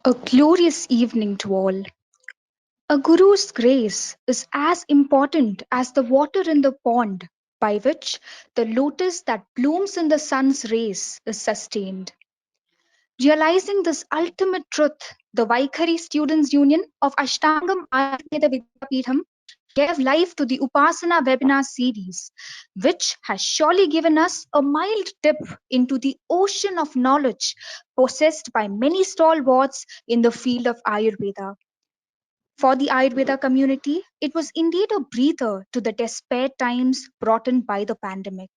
A glorious evening to all. A guru's grace is as important as the water in the pond by which the lotus that blooms in the sun's rays is sustained. Realizing this ultimate truth, the Vaikhari Students' Union of Ashtangam Ayurveda Vidyapeetham gave life to the Upasana webinar series, which has surely given us a mild dip into the ocean of knowledge possessed by many stalwarts in the field of Ayurveda. For the Ayurveda community, it was indeed a breather to the despair times brought in by the pandemic.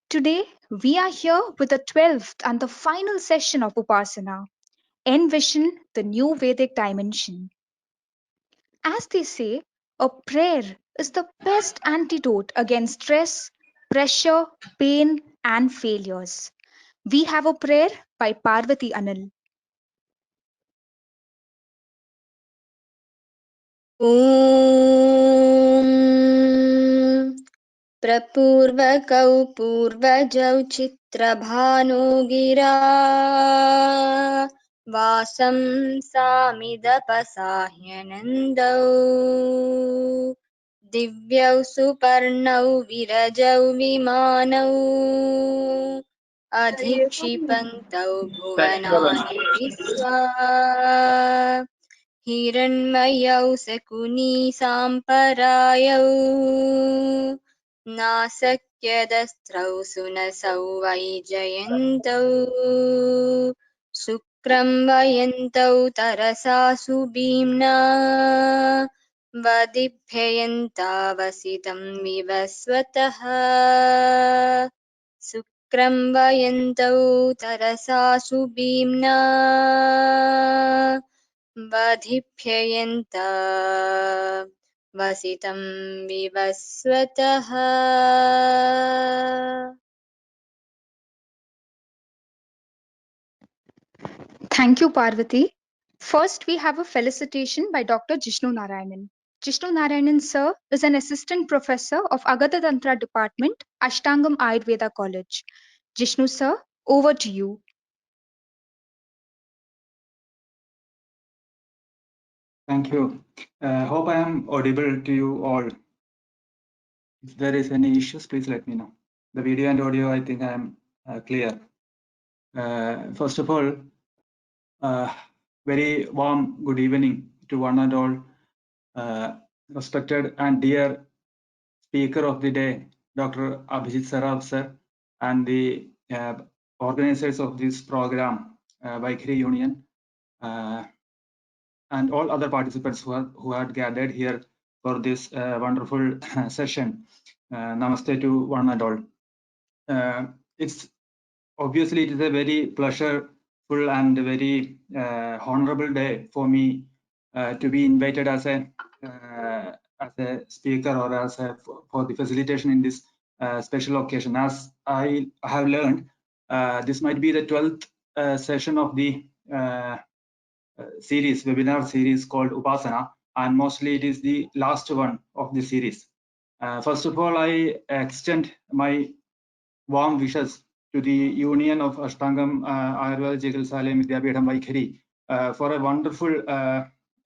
Today, we are here with the 12th and the final session of Upasana, Envision the New Vedic Dimension. As they say, a prayer is the best antidote against stress, pressure, pain, and failures. We have a prayer by Parvati Anil. ॐ प्रपूर्वकौ पूर्वजौ चित्रभानो गिरा वासं सामिदपसाह्यनन्दौ दिव्यौ सुपर्णौ विरजौ विमानौ अधिक्षिपन्तौ भुवनानि विश्वा हिरण्मयौ शकुनी साम्परायौ नासक्यदस्त्रौ सुनसौ वैजयन्तौ शुक्रं वयन्तौ तरसा सुभीम्ना वदिभ्ययन्तावसितं विवस्वतः शुक्रं वयन्तौ तरसा सुभीम्ना वधिभ्ययन्ता वसितं विवस्वतः. Thank you, Parvati. First, we have a felicitation by Dr. Jishnu Narayanan. Jishnu Narayanan sir is an assistant professor of Agadha Tantra Department, Ashtangam Ayurveda College. Jishnu sir, over to you. Thank you. Hope I am audible to you all. If there is any issues, please let me know. The video and audio, I think I am clear. First of all, very warm good evening to one and all. Respected and dear speaker of the day, Dr. Abhijit Saraf sir, and the organizers of this program, Vaikhari Union, and all other participants who had gathered here for this wonderful session. Namaste to one and all. It's obviously it is a very pleasureful and very honorable day for me to be invited as a speaker or as for the facilitation in this special occasion. As I have learned, this might be the 12th session of the webinar series called Upasana, and mostly it is the last one of the series. First of all, I extend my warm wishes to the Union of Ashtangam Ayurveda Chikitsalayam Vidyapeetham Vaikhari for a wonderful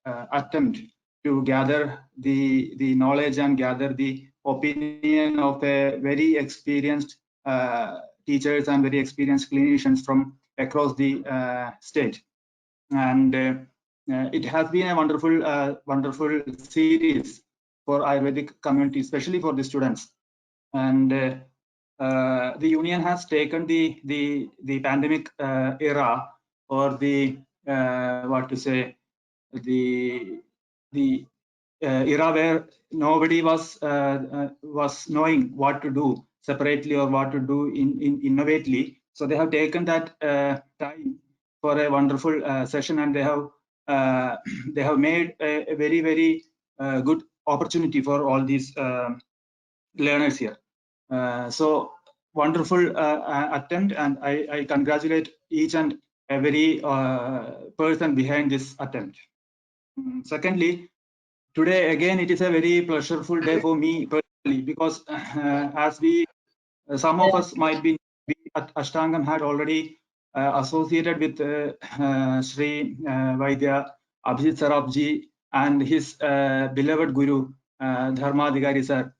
attempt to gather the knowledge and gather the opinion of a very experienced teachers and very experienced clinicians from across the state. And it has been a wonderful series for Ayurvedic community, especially for the students. And the union has taken the pandemic era, or the the era where nobody was knowing what to do separately or what to do innovatively. So they have taken that time for a wonderful session, and they have made a very good opportunity for all these learners here. So wonderful attempt, and I congratulate each and every person behind this attempt. Secondly, today again it is a very pleasureful day for me personally, because as some of us might be at Ashtangam had already associated with Sri Vaidya Abhijit Sarabji and his beloved Guru Dharmadhikari sir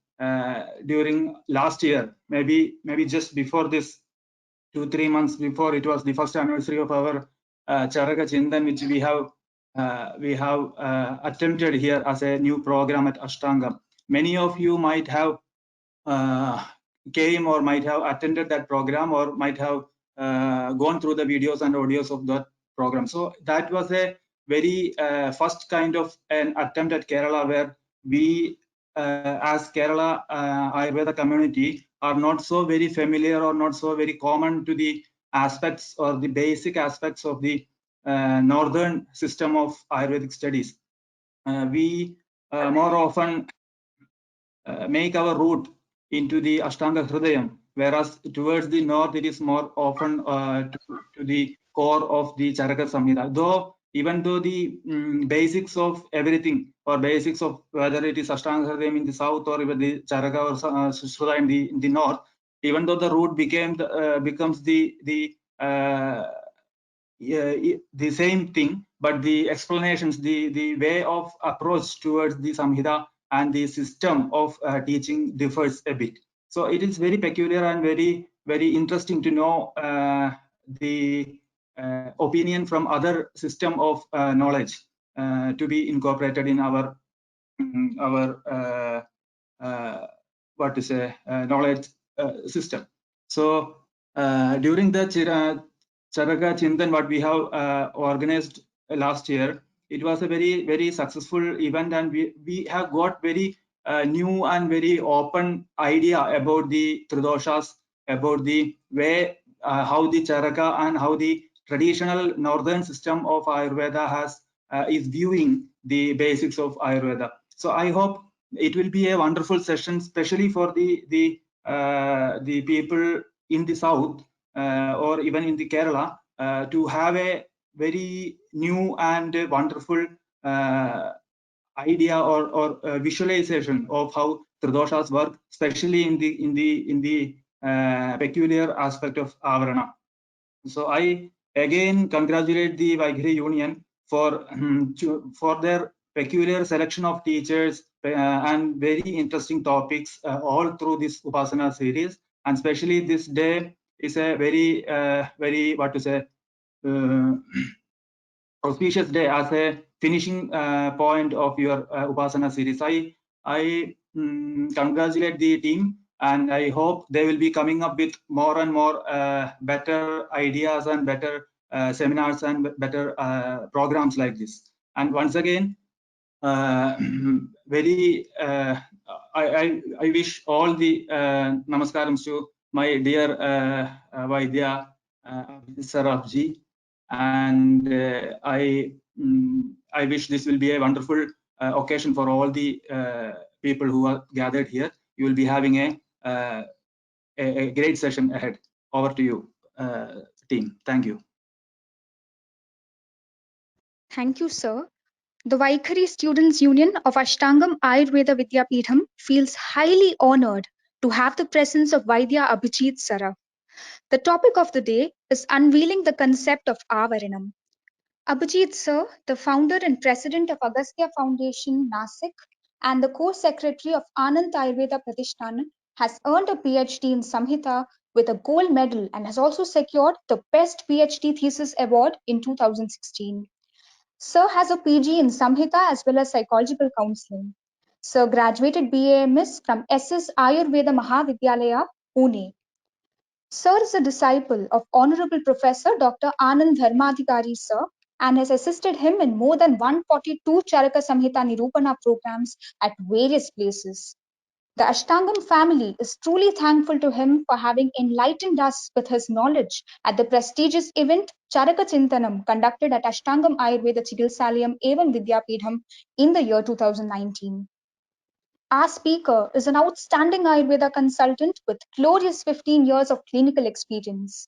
during last year, maybe just before this, 2-3 months before, it was the first anniversary of our Charaka Chintan, which we have attempted here as a new program at Ashtangam. Many of you might have came or might have attended that program or might have gone through the videos and audios of that program. So that was a very first kind of an attempt at Kerala, where we as Kerala Ayurveda community are not so very familiar or not so very common to the aspects or the basic aspects of the northern system of Ayurvedic studies. We more often make our route into the Ashtanga Hridayam, whereas towards the north it is more often to the core of the Charaka Samhita. Though, even though the basics of everything, or basics of whether it is Ashtanga Hridayam in the south or even the Charaka or Sudha in the north, even though the route becomes the same thing, but the explanations, the way of approach towards the Samhita and the system of teaching differs a bit. So it is very peculiar and very interesting to know the opinion from other system of knowledge to be incorporated in our what to say knowledge system. So during the Charaka Chintan, what we have organized last year, it was a very successful event, and we have got very new and very open idea about the Tridoshas, about the way how the Charaka and how the traditional northern system of Ayurveda is viewing the basics of Ayurveda. So I hope it will be a wonderful session, especially for the people in the south or even in the Kerala, to have a very new and wonderful idea or visualization of how Tridoshas work, especially in the peculiar aspect of Avarana. So I again congratulate the Vaikhari Union for their peculiar selection of teachers and very interesting topics all through this Upasana series, and especially this day is a very what to say auspicious day as a finishing point of your Upasana series. I congratulate the team, and I hope they will be coming up with more and more better ideas and better seminars and better programs like this. And once again, very I wish all the namaskarams to my dear Vaidya Sarabji, and I wish this will be a wonderful occasion for all the people who are gathered here. You will be having a great session ahead. Over to you, team. Thank you. Thank you, sir. The Vaikhari Students' Union of Ashtangam Ayurveda Vidyapeetham feels highly honored to have the presence of Vaidya Abhijit Sara. The topic of the day is unveiling the concept of Avaranam. Abhijit sir, the founder and president of Agastya Foundation, Nasik, and the co-secretary of Anand Ayurveda Pratishthanam, has earned a PhD in Samhita with a gold medal and has also secured the Best PhD Thesis Award in 2016. Sir has a PG in Samhita as well as psychological counseling. Sir graduated BAMS from SS Ayurveda Mahavidyalaya, Pune. Sir is a disciple of Honorable Professor Dr. Anand Dharmadhikari sir and has assisted him in more than 142 Charaka Samhita Nirupana programs at various places. The Ashtangam family is truly thankful to him for having enlightened us with his knowledge at the prestigious event Charaka Chintanam conducted at Ashtangam Ayurveda Chikitsalayam Evam Vidyapeetham in the year 2019. Our speaker is an outstanding Ayurveda consultant with glorious 15 years of clinical experience.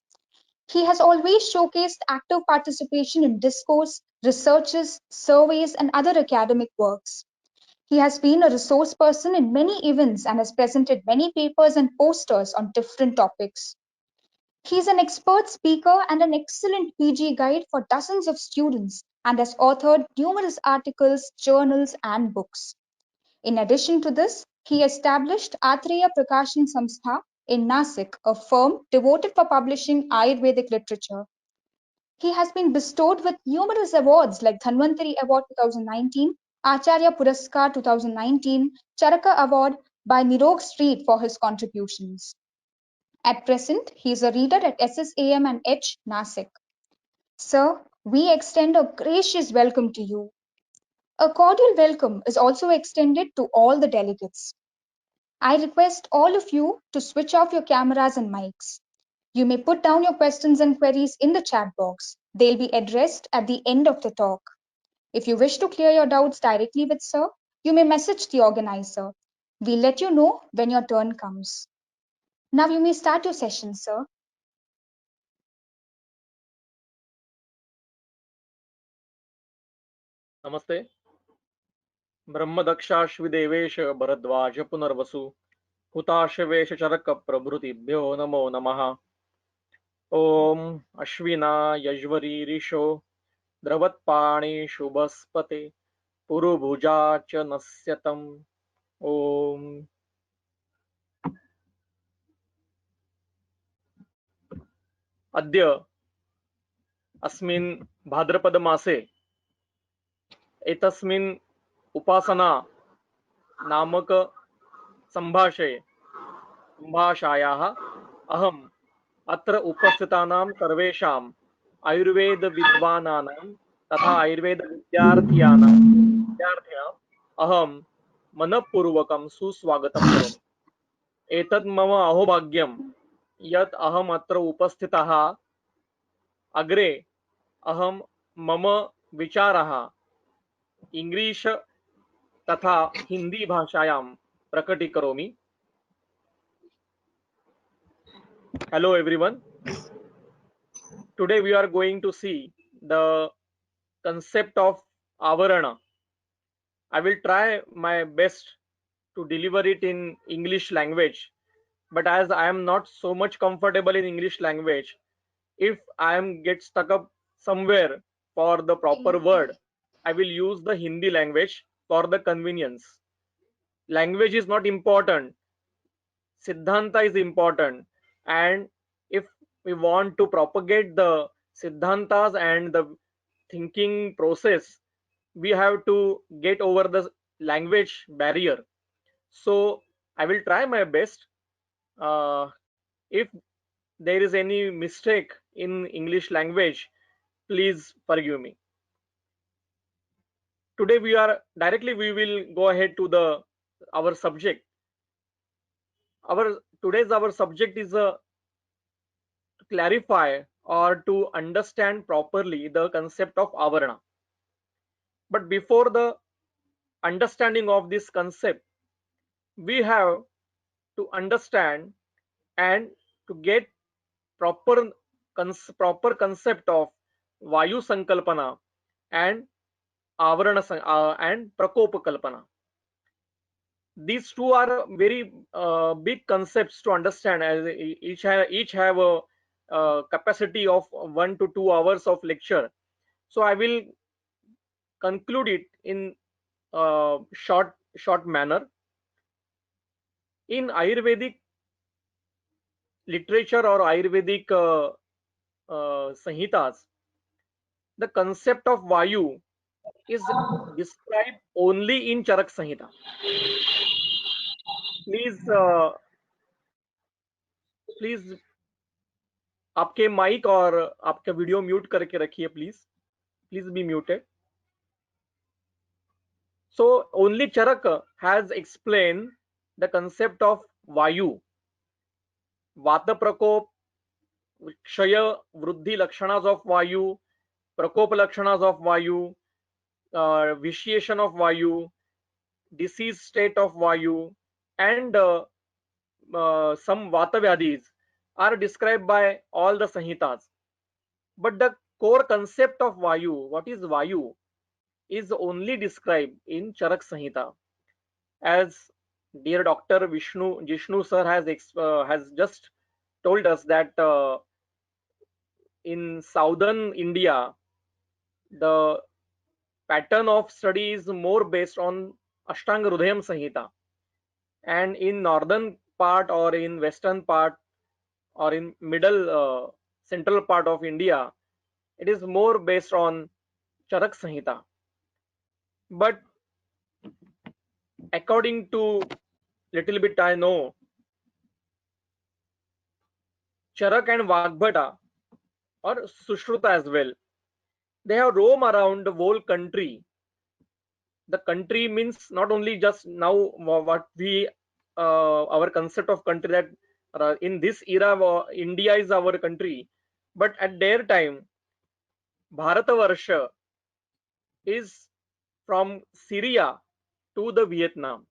He has always showcased active participation in discourse, researches, surveys, and other academic works. He has been a resource person in many events and has presented many papers and posters on different topics. He is an expert speaker and an excellent PG guide for dozens of students and has authored numerous articles, journals, and books. In addition to this, he established Atreya Prakashan Samstha in Nasik, a firm devoted for publishing Ayurvedic literature. He has been bestowed with numerous awards like Dhanvantari Award 2019, Acharya Puraskar 2019, Charaka Award by Nirog Street for his contributions. At present, he is a reader at SSAM and H, Nasik. Sir, we extend a gracious welcome to you. A cordial welcome is also extended to all the delegates. I request all of you to switch off your cameras and mics. You may put down your questions and queries in the chat box. They'll be addressed at the end of the talk. If you wish to clear your doubts directly with Sir, you may message the organizer. We'll let you know when your turn comes. Now you may start your session, Sir. नमस्ते. ब्रह्मदक्षाश्विदेवेश भरद्वाज पुनर्वसु हुताशवेश चरक प्रभृतिभ्यो नमो नमः. ओम अश्विना यज्वरी ऋषो द्रवत्पाणि शुभस्पते पुरुभुजा च नस्यतम्. ओम. अद्य अस्मिन् भाद्रपद मासे एतस्मिन् उपासना नामक संभाषायाः अहम् अत्र उपस्थितानां सर्वेषाम् आयुर्वेद विद्वानानां तथा आयुर्वेद विद्यार्थिनाम् अहं मनःपूर्वकं सुस्वागतं करोमि. एतत् मम अहोभाग्यं यत् अहम् अत्र उपस्थितः. अग्रे अहं मम विचाराः इंग्लिश तथा हिंदी भाषायां प्रकटीकरोमि. Hello everyone. Today we are going to see the concept of avarana. I will try my best to deliver it in English language, but as I am not so much comfortable in English language, if I am get stuck up somewhere for the proper word, I will use the Hindi language for the convenience. Language is not important. Siddhanta is important, and if we want to propagate the Siddhantas and the thinking process, we have to get over the language barrier. So I will try my best. If there is any mistake in English language, please forgive me. Today we will go ahead to our subject. Our subject is to clarify or to understand properly the concept of avarana. But before the understanding of this concept, we have to understand and to get proper concept of Vayu Sankalpana and Avarana and Prakopa Kalpana. These two are very big concepts to understand, as each have a capacity of 1 to 2 hours of lecture. So I will conclude it in short manner. In Ayurvedic literature or Ayurvedic Sanhitas, the concept of Vayu is described only in Charak Sanhita. Please आपके mic और आपका video mute करके रखिए, please be muted. So only Charaka has explained the concept of Vayu. Vata Prakop, Kshaya Vruddhi Lakshanas of Vayu, Prakop Lakshanas of Vayu, vitiation of Vayu, disease state of Vayu, and some Vata Vyadhis are described by all the Sanhitas. But the core concept of Vayu, what is Vayu, is only described in Charak Sanhita. As dear Dr. Jishnu sir has just told us that in southern India, the pattern of study is more based on Ashtanga Hridayam Samhita, and in northern part or in western part or in middle central part of India, it is more based on Charak Samhita. But according to little bit I know, Charak and Vagbhata or Sushruta as well, they have roam around the whole country. The country means not only just now what we our concept of country, that in this era India is our country, but at their time Bharatavarsha is from Syria to the Vietnam,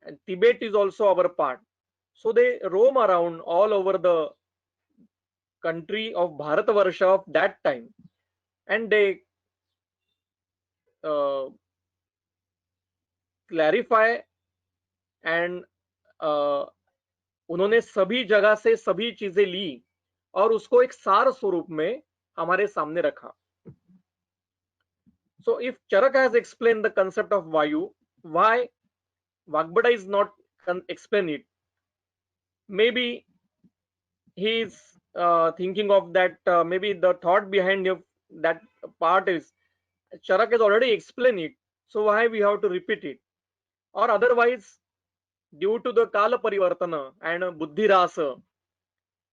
and Tibet is also our part. So they roam around all over the country of Bharatavarsha of that time, and they uh, clarify and उन्होंने सभी जगह से सभी चीजें ली और उसको एक सार स्वरूप में हमारे सामने रखा. So if Charak has explained the concept of Vayu, why Vagbhata is not explain it? Maybe he is thinking of that, maybe the thought behind that part is Charak has already explained it, so why we have to repeat it? Or otherwise, due to the Kala Parivartana and Buddhi Rasa,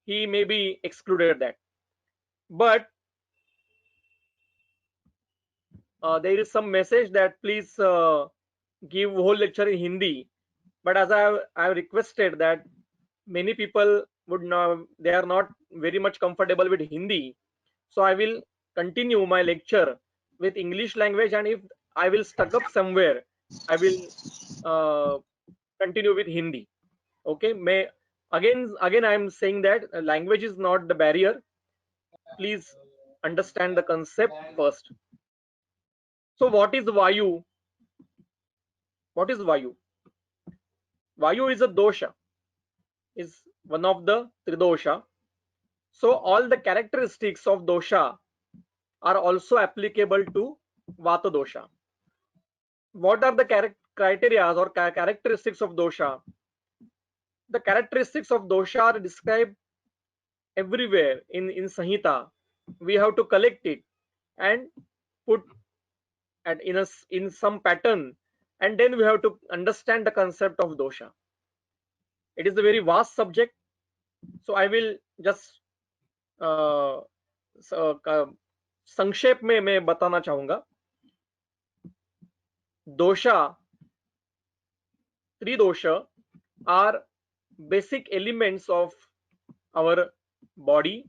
he maybe excluded that. But there is some message that please give whole lecture in Hindi. But as I have requested that many people would know, they are not very much comfortable with Hindi. So I will continue my lecture with English language, and if I will stuck up somewhere, I will continue with Hindi. Okay, may again I am saying that language is not the barrier. Please understand the concept first. So what is Vayu? What is Vayu? Vayu is a dosha, is one of the tridosha. So all the characteristics of dosha are also applicable to Vata dosha. What are the criteria or characteristics of dosha? The characteristics of dosha are described everywhere in Samhita. We have to collect it and put in some pattern, and then we have to understand the concept of dosha. It is a very vast subject, so I will just संक्षेप में मैं बताना चाहूंगा. Dosha, tridosha are basic elements of our body.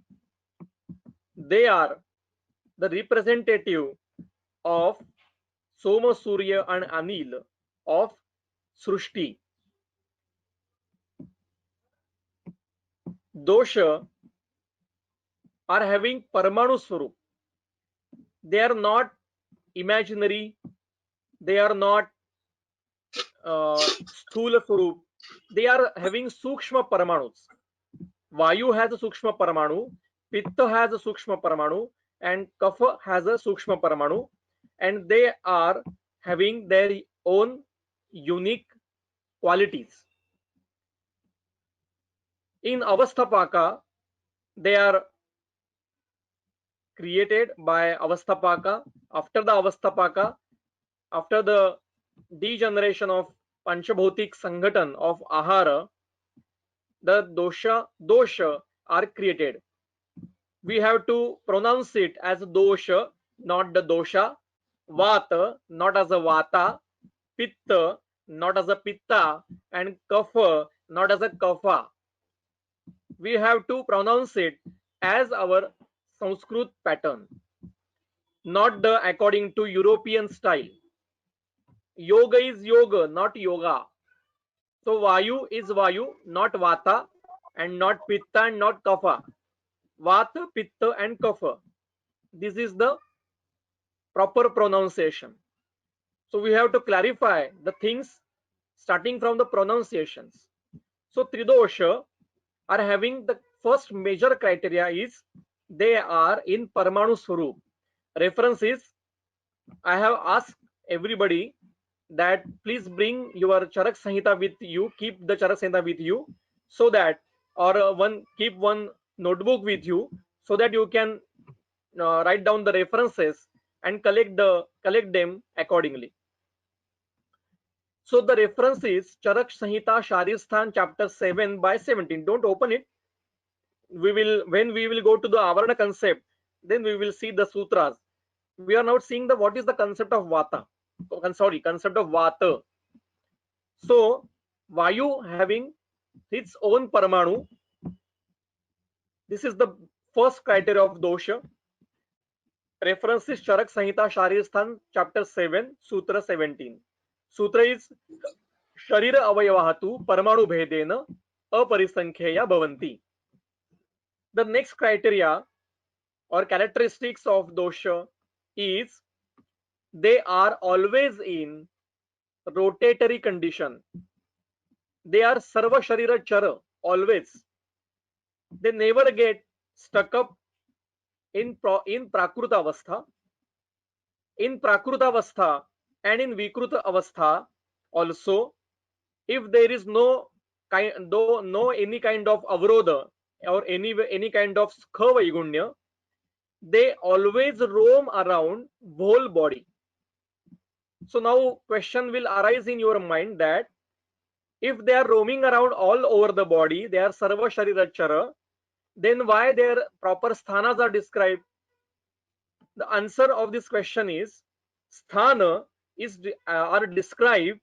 They are the representative of Soma, Surya and Anil of Srushti. Dosha are having Paramanu Swarup. They are not imaginary. They are not Sthula Swarup. They are having Sukshma Paramanus. Vayu has a Sukshma Paramanu, Pitta has a Sukshma Paramanu, and Kapha has a Sukshma Paramanu, and they are having their own unique qualities. In Avasthapaka, they are created by Avasthapaka. After the Avasthapaka, after the degeneration of Panchabhotik Sanghatan of Ahara, the dosha are created. We have to pronounce it as dosha, not the dosha. Vata, not as a vata. Pitta, not as a pitta. And kapha, not as a kapha. We have to pronounce it as our Sanskrit pattern, not the according to European style. Yoga is yoga, not yoga. So Vayu is Vayu, not Vata, and not Pitta and not Kapha. Vata, Pitta and Kapha. This is the proper pronunciation. So we have to clarify the things starting from the pronunciations. So Tridosha are having the first major criteria is they are in Parmanu Swarup. Reference is, I have asked everybody that please bring your Charak Samhita with you, keep the Charak Samhita with you, so that, or keep one notebook with you, so that you can write down the references and collect them accordingly. So the reference is Charak Samhita Sharirsthan chapter 7 by 17. Don't open it. When we will go to the Avarana concept, then we will see the sutras. We are now seeing what is the concept of Vata. Concept of Vata. So Vayu having its own Parmanu. This is the first criteria of dosha. Reference is Charak Samhita Sharirsthan chapter 7, Sutra 17. Sutra is Sharira Avayavahatu Parmanu Bhedena Aparisankhya Bhavanti. The next criteria or characteristics of dosha is they are always in rotatory condition. They are sarva sharira chara, always. They never get stuck up in prakruta avastha. In prakruta avastha and in vikruta avastha also, if there is no any kind of avrodha or any kind of skha vaigunya, they always roam around whole body. So now question will arise in your mind that if they are roaming around all over the body, they are sarva sharira chara, then why their proper sthanas are described? The answer of this question is sthana are described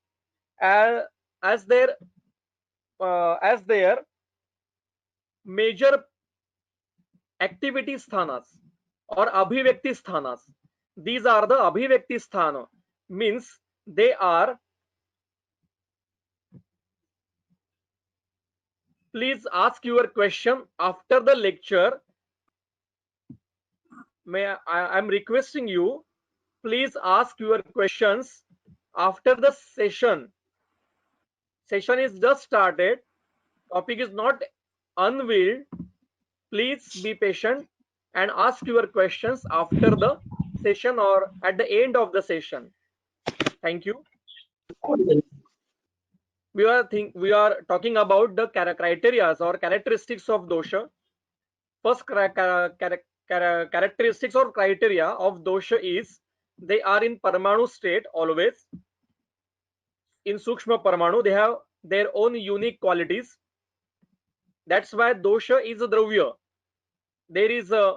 as their major activity sthanas or abhivyakti sthanas. These are the abhivyakti sthana, means they are. Please ask your question after the lecture. I am requesting you, please ask your questions after the session. Session is just started. Topic is not unveiled. Please be patient and ask your questions after the session or at the end of the session. Thank you. We are talking about the criteria or characteristics of dosha. First characteristics or criteria of dosha is they are in Parmanu state always. In Sukshma Parmanu, they have their own unique qualities. That's why dosha is a dravya. There is a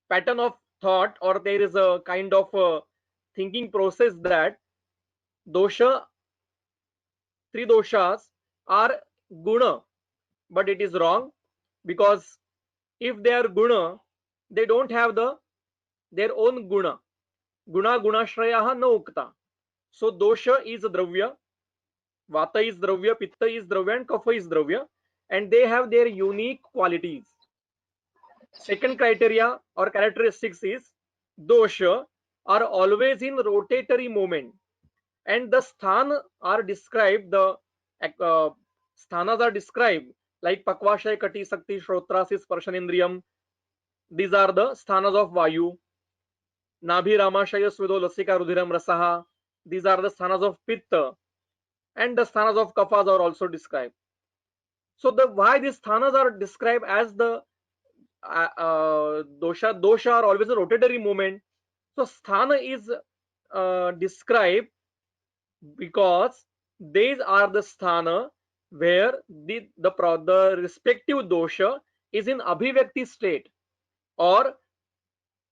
pattern of thought or there is a kind of a thinking process that dosha, three doshas are guna, but it is wrong, because if they are guna, they don't have their own guna. Guna gunashrayaha na ukta. So dosha is dravya, vata is dravya, pitta is dravya, and kapha is dravya, and they have their unique qualities. Second criteria or characteristics is dosha are always in rotatory movement, and the sthana are described, the sthanas are described like pakvashay, kati, sakti, shrotrasis, sparshanendriyam. These are the sthanas of vayu. Nabhi, ramashaya, svido, lasika, rudiram, rasaha. These are the sthanas of pitta, and the sthanas of kaphas are also described. So why these sthanas are described as the dosha are always a rotatory movement. So sthana is described because these are the sthana where the respective dosha is in abhivyakti state, or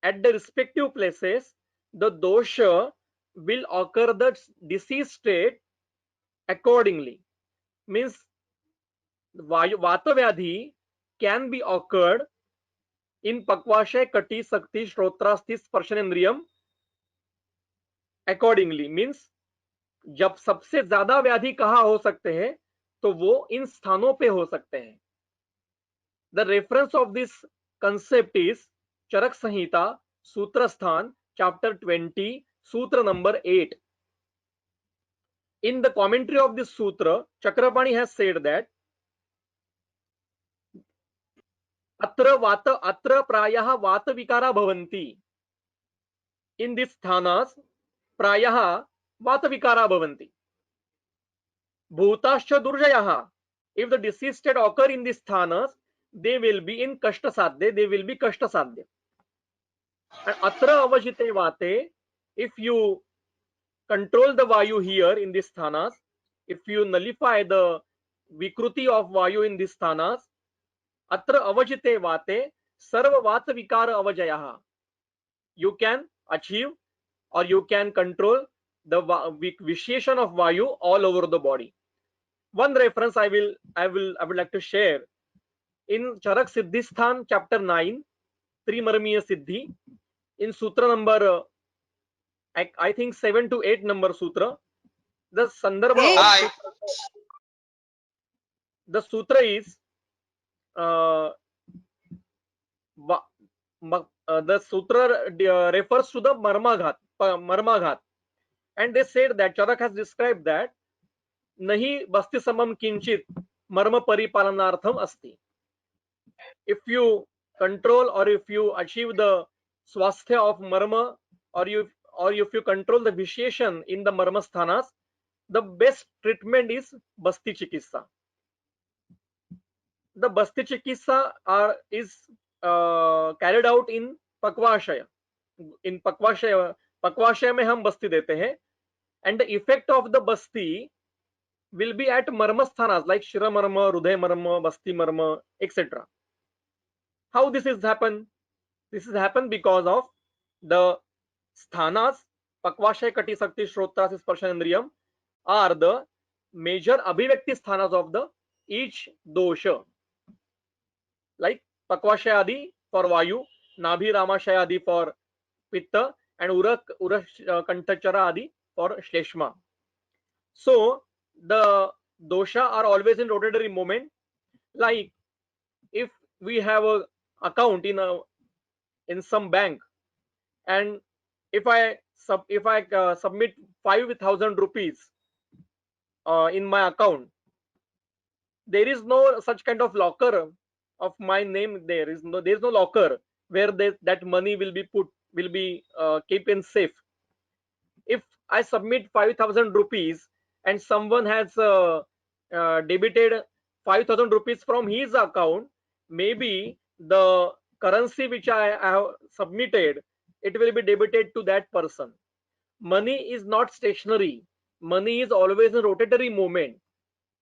at the respective places the dosha will occur the disease state accordingly. Means vata vyadhi can be occurred in pakvashay, kati, sakti, shrotrasthi, sparshanendriyam accordingly. Means जब सबसे ज्यादा व्याधि कहाँ हो सकते हैं तो वो इन स्थानों पे हो सकते हैं. The reference of this concept is Charak Samhita, Sutra Sthan, chapter 20, Sutra number 8. In the commentary of this sutra, Chakrapani has said that अत्र प्रायः वातविकारा भवन्ति. In these sthanas प्रायः वातविकारा भवन्ति. Bhutascha durjayaha. If the deceased state occur in these sthanas, they will be in kashta sadhya. They will be kashta sadhya. And atra avajite vate, if you control the vayu here in these sthanas, if you nullify the vikruti of vayu in these sthanas, atra avajite vate sarva vata vikara avajayaha. You can achieve or you can control the visheshan of vayu all over the body. One reference I would like to share in Charak Siddhisthan chapter 9, Trimarmiya Siddhi, in sutra number I think 7 to 8 number sutra. The sandarbha of the sutra is the sutra refers to the marmaghat, and they said that Charak has described that nahi basti samam kinchit marma paripalanartham asti. If you control or if you achieve the swasthya of marma, or if you control the visheshan in the marma sthanas, the best treatment is basti chikitsa. The basti chikitsa is carried out in pakvashaya. In pakvashaya में हम basti देते हैं, and the effect of the basti will be at marma sthanas like shira marma, rudhay marma, basti marma, etc. How this is happen? This is happen because of the sthanas pakvashaya, kati, sakti, shrotra, sparshanendriyam are the major abhivyakti sthanas of the each dosha. Like pakvashaya adi for vayu, nabhi ramashaya adi for pitta, and urak kantachara adi for shleshma. So the dosha are always in rotatory movement. Like if we have a account in some bank, and if I submit 5,000 rupees in my account, there is no such kind of locker of my name. There is no locker where that money will be kept in safe. If I submit 5,000 rupees and someone has debited 5,000 rupees from his account, maybe the currency which I have submitted, it will be debited to that person. Money is not stationary. Money is always in rotatory movement.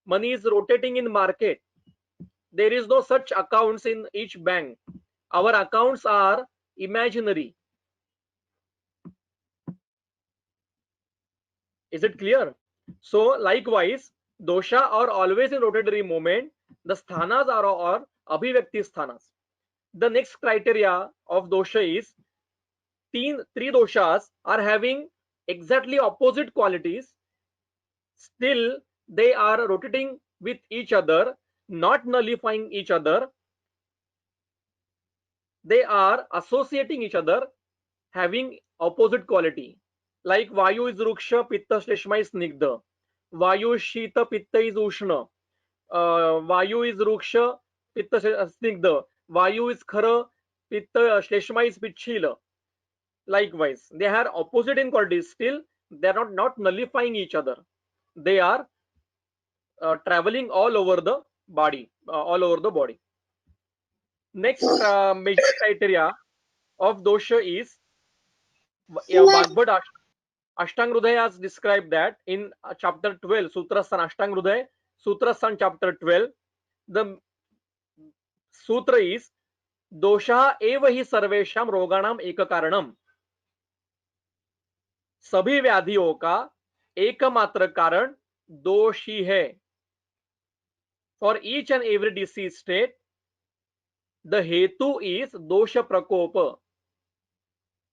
Money is rotating in market. There is no such accounts in each bank. Our accounts are imaginary. Is it clear? So likewise, dosha are always in rotatory movement. The sthanas are abhivyakti sthanas. The next criteria of dosha is three doshas are having exactly opposite qualities. Still, they are rotating with each other, not nullifying each other. They are associating each other, having opposite quality. Like vayu is ruksha, pitta shleshma is snigdha. Vayu is shita, pitta is ushna. Vayu is ruksha, pitta snigdha. Vayu is khara, pitta shleshma is pichhila. Likewise, they are opposite in quality. Still, they are not nullifying each other. They are traveling all over the body. Next major criteria of dosha is Bhagavad Ashtang Hridaya has described that in chapter 12, Sutrasthana Ashtang Hridaya, Sutrasthana chapter 12. The sutra is दोषा एव ही सर्वेशम रोगाणाम एक कारणम. सभी व्याधियों का एकमात्र कारण दोष ही है. For each and every disease state, the hetu is dosha prakopa.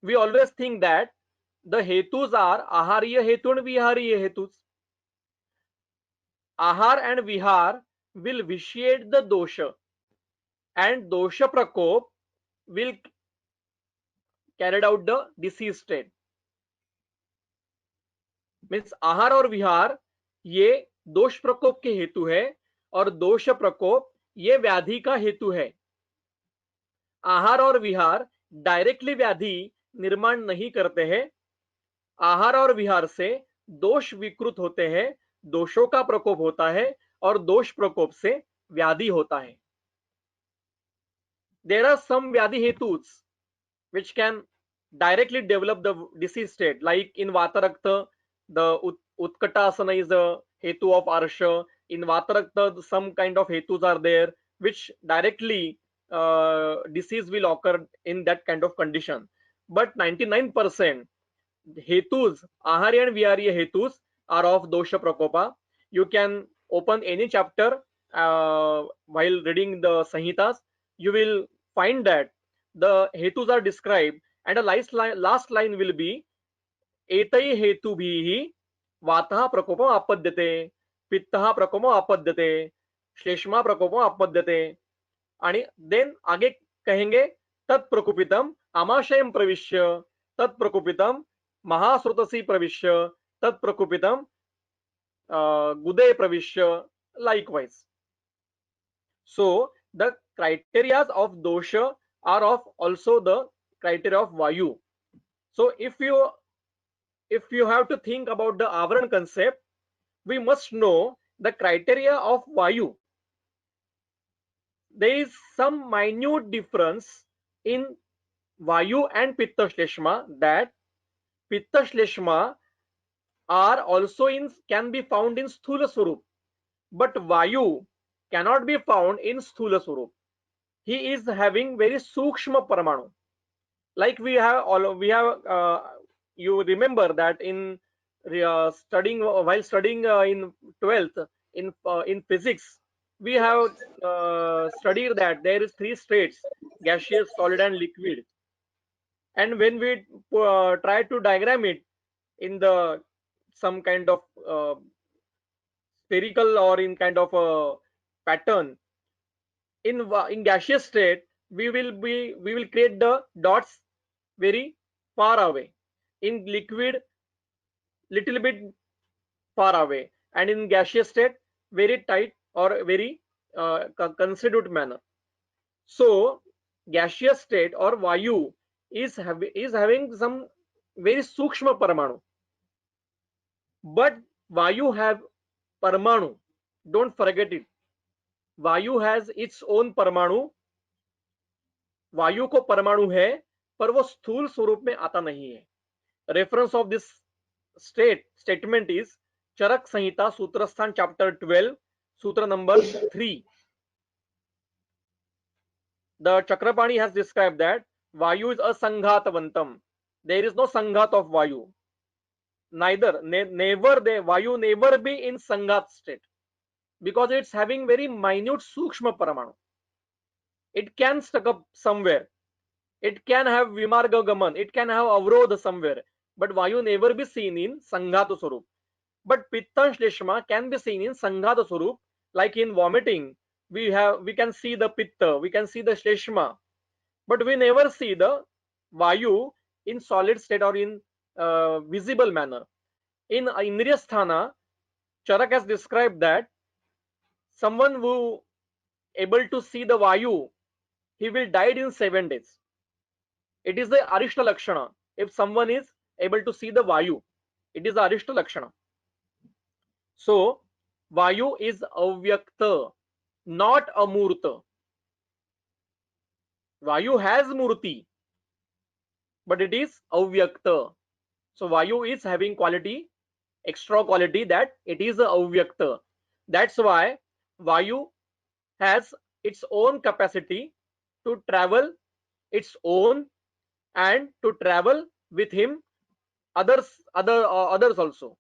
We always think that the hetus are ahariya hetu and vihariya hetus. Ahar and vihar will vitiate the dosha, and dosha prakop will carry out the disease state. Means ahar और विहार ये दोष प्रकोप के हेतु है और दोष प्रकोप ये व्याधि का हेतु है. आहार और विहार डायरेक्टली व्याधि निर्माण नहीं करते हैं। आहार और विहार से दोष विकृत होते हैं, दोषों का प्रकोप होता है और दोष प्रकोप से व्याधि होता है। There are some vyadhi hetus which can directly develop the disease state, like in Vatarakta, the Utkatasana is a hetu of Arsha. In Vatarakta, some kind of hetus are there which directly disease will occur in that kind of condition. But 99% hetus, ahari and vihari hetus are of dosha prakopa. You can open any chapter while reading the Sanhitas, you will find that the hetus are described, and the last line will be एतै हेतुभिः वातः प्रकोपम् आपद्यते, पित्तः प्रकोपम् आपद्यते, श्लेष्मा प्रकोपम् आपद्यते, आणि then आगे कहेंगे तत्प्रकुपितम आमाशयम प्रविश्य, तत्प्रकुपितम महास्रोतसी प्रविश्य, तत्प्रकुपितम गुदे प्रविश्य, likewise. So the criteria of dosha are of also the criteria of vayu. So if you have to think about the avaran concept, we must know the criteria of vayu. There is some minute difference in vayu and pitta shleshma, that pitta shleshma are also can be found in sthula swarup, but vayu cannot be found in sthula swarup. He is having very sukshma paramanu. Like we have you remember that in studying while studying in 12th in physics, we have studied that there is 3 states: gaseous, solid and liquid. And when we try to diagram it in the some kind of spherical or in kind of a pattern, in gaseous state we will create the dots very far away, in liquid little bit far away, and in gaseous state very tight or very considered manner. So gaseous state or vayu is having some very sukshma paramanu, but vayu have parmanu, don't forget it. वायु has its own परमाणु, वायु को परमाणु है पर वो स्थूल स्वरूप में आता नहीं है. Reference of this statement is Charaka Samhita Sutrasthana chapter 12 sutra number 3. The Chakrapani has described that vayu is asanghatvantam. There is no sanghat of vayu. Vayu never be in sanghat state, because it's having very minute sukshma paramanu. It can stuck up somewhere, it can have vimarga gaman, it can have avrodha somewhere, but vayu never be seen in sanghata swarup. But pitta and shleshma can be seen in sanghata swarup, like in vomiting we can see the pitta, we can see the shleshma, but we never see the vayu in solid state or in visible manner. In Indriyasthana, Charak has described that someone who able to see the vayu, he will die in 7 days. It is the arishta lakshana. If someone is able to see the vayu, it is the arishta lakshana. So vayu is avyakta, not amurta. Vayu has murti, but it is avyakta. So vayu is having quality, extra quality, that it is avyakta. That's why vayu has its own capacity to travel its own and to travel with him others also.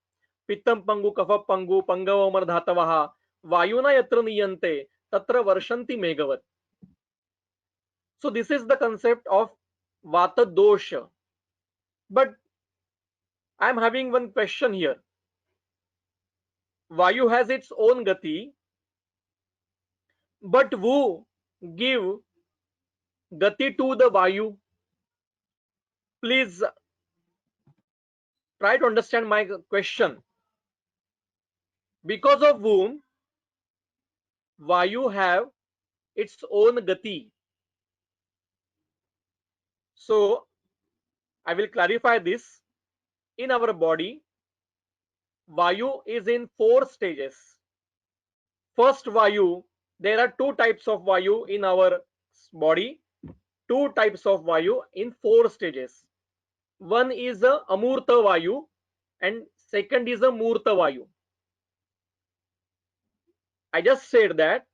Pittam pangu kapha pangu pangava mardhatavaha vayuna yatra niyante tatra varshanti meghavat. So this is the concept of vata dosha. But I am having one question here. Vayu has its own gati, but who give gati to the vayu? Please try to understand my question. Because of whom vayu have its own gati? So I will clarify this. In our body, Vayu is in 4 stages. First Vayu, there are 2 types of Vayu in our body, 2 types of Vayu in 4 stages. One is a Amurta Vayu and second is a Murta Vayu. I just said that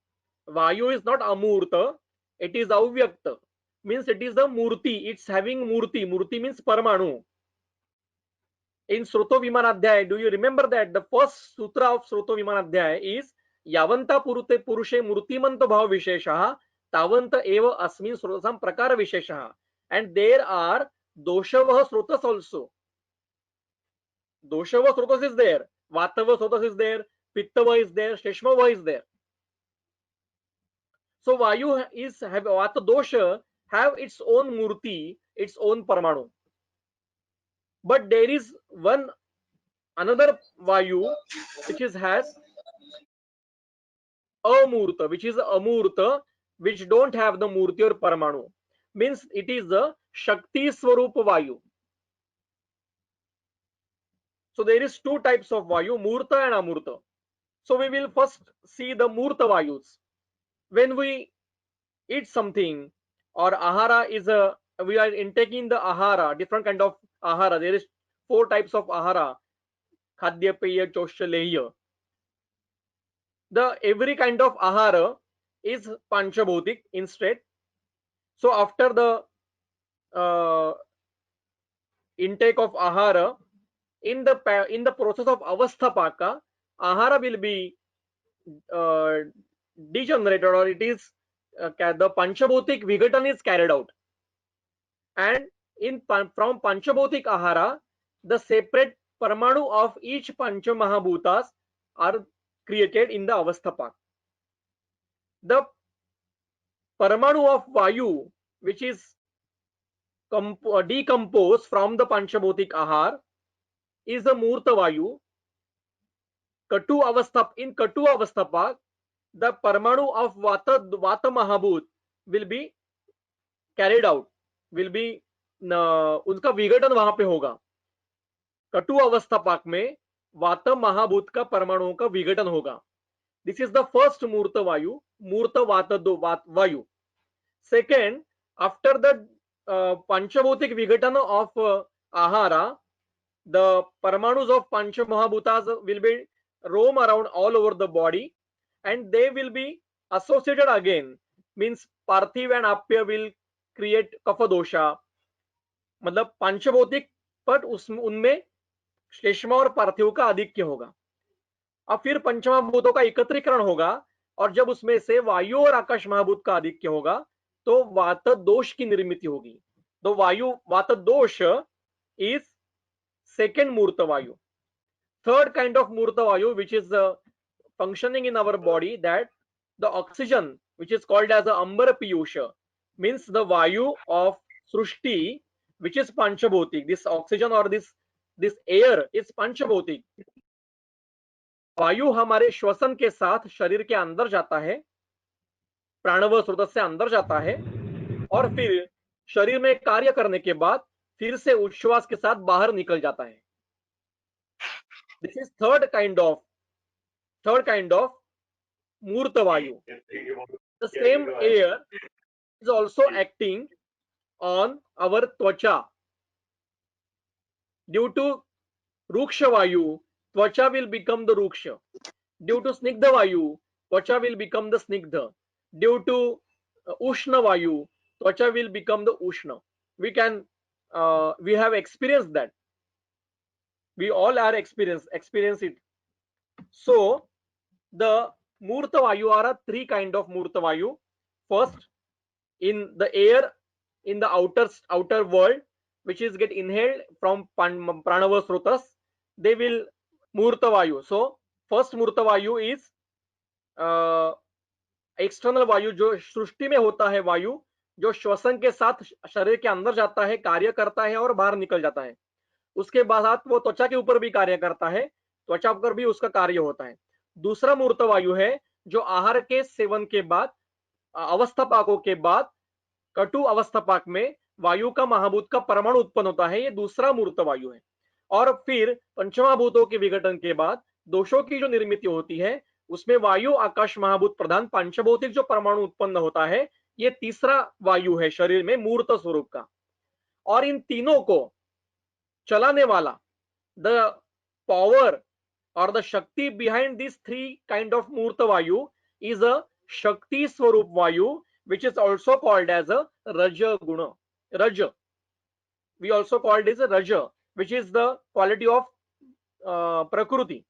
Vayu is not Amurta, it is Avyakta. Means it is the Murti, it's having Murti. Murti means Paramanu. In Sruto Vimanadhyaya, do you remember that the first sutra of Sruto Vimanadhyaya is Yavanta Purute Purushe Murtimanta Bhav Visheshaha Tavanta Eva Asmin Srutasam Prakara Visheshaha. And there are Doshavaha Srutas also. Doshava Srutas is there, Vatava Srutas is there, Pittava is there, Sheshmava is there. So Vayu is have Vata Dosha have its own Murti, its own Paramanu. But there is one another Vayu which has Amurta, which is Amurta, which don't have the Murti or Paramanu. Means it is the Shakti Swarupa Vayu. So there is 2 types of Vayu, Murta and Amurta. So we will first see the Murta Vayus. When we eat something or ahara is a, we are intaking the ahara, different kind of ahara. There is 4 types of ahara, Khadya, Peya, Chosha, Lehya. The every kind of ahara is Panchabhutik instead. So after the intake of ahara, in the process of avasthapaka, ahara will be degenerated, or it is the Panchabhutik Vigatan is carried out. And from Panchabhutik ahara, the separate Paramanu of each Pancha Mahabhutas are created in the avasthapak. The Paramanu of Vayu, which is decomposed from the Panchabhutik ahar, is the Murta Vayu. In Katu avasthapak, the Paramanu of Vata Mahabhut will be carried out, will be उनका विघटन वहां पे होगा. कटु अवस्थापाक में वात महाभूत का परमाणुओं का विघटन होगा. This is the first Murta Vayu, Murta Vata Vayu. Second, after the Panchabhutik Vigatan of ahara, the Paramanus of Pancha Mahabhutas will be roam around all over the body and they will be associated again. Means Parthiv and Apya will create Kapha Dosha. मतलब पांचभौतिक पर उनमें श्लेष्मा और पार्थिव का आधिक्य होगा. अब फिर पंचमहाभूतों का एकत्रीकरण होगा और जब उसमें से वायु और आकाश महाभूत का आधिक्य होगा तो वात दोष की निर्मिति होगी. तो वायु वात दोष इज सेकेंड मूर्त वायु. Third kind of Murta Vayu, which is functioning in our body, that the oxygen, which is called as the Ambara Piyusha, means the Vayu of Srushti, which is Panchabhutik. This oxygen or this air is Panchabhutik. वायु हमारे श्वसन के साथ शरीर के अंदर जाता है, प्राणव स्रोत से अंदर जाता है और फिर शरीर में कार्य करने के बाद फिर से उच्छ्वास के साथ बाहर निकल जाता है. This is third kind of Murta Vayu. The same air is also acting on our twacha. Due to Ruksha Vayu, twacha will become the Ruksha. Due to Snigdha Vayu, twacha will become the Snigdha. Due to Ushna Vayu, twacha will become the Ushna. We have experienced that. We all are experience it. So the Murta Vayu are 3 kind of Murta Vayu. First, in the air in the outer world, which is get inhaled from pranava srotas, they will Murta Vayu. So first Murta Vayu is external वायु, जो सृष्टि में होता है वायु, जो श्वसन के साथ शरीर के अंदर जाता है, कार्य करता है और बाहर निकल जाता है. उसके बाद वो त्वचा के ऊपर भी कार्य करता है, त्वचा पर भी उसका कार्य होता है. दूसरा मूर्त वायु है जो आहार के सेवन के बाद, अवस्थापाकों के बाद, कटु अवस्थापाक में वायु का महाभूत का परमाणु उत्पन्न होता है, ये दूसरा मूर्त वायु है। और फिर पंचमहाभूतों के विघटन के बाद दोषों की जो निर्मित होती है उसमें वायु आकाश महाभूत प्रधान पंचभौतिक जो परमाणु उत्पन्न होता है, ये तीसरा वायु है शरीर में मूर्त स्वरूप का। और इन तीनों को चलाने वाला the power or the Shakti behind these three kind of Murta Vayu is a Shakti Swarup Vayu, which is also called as a Raja Guna. Raja. We also call it as a Raja, which is the quality of Prakruti.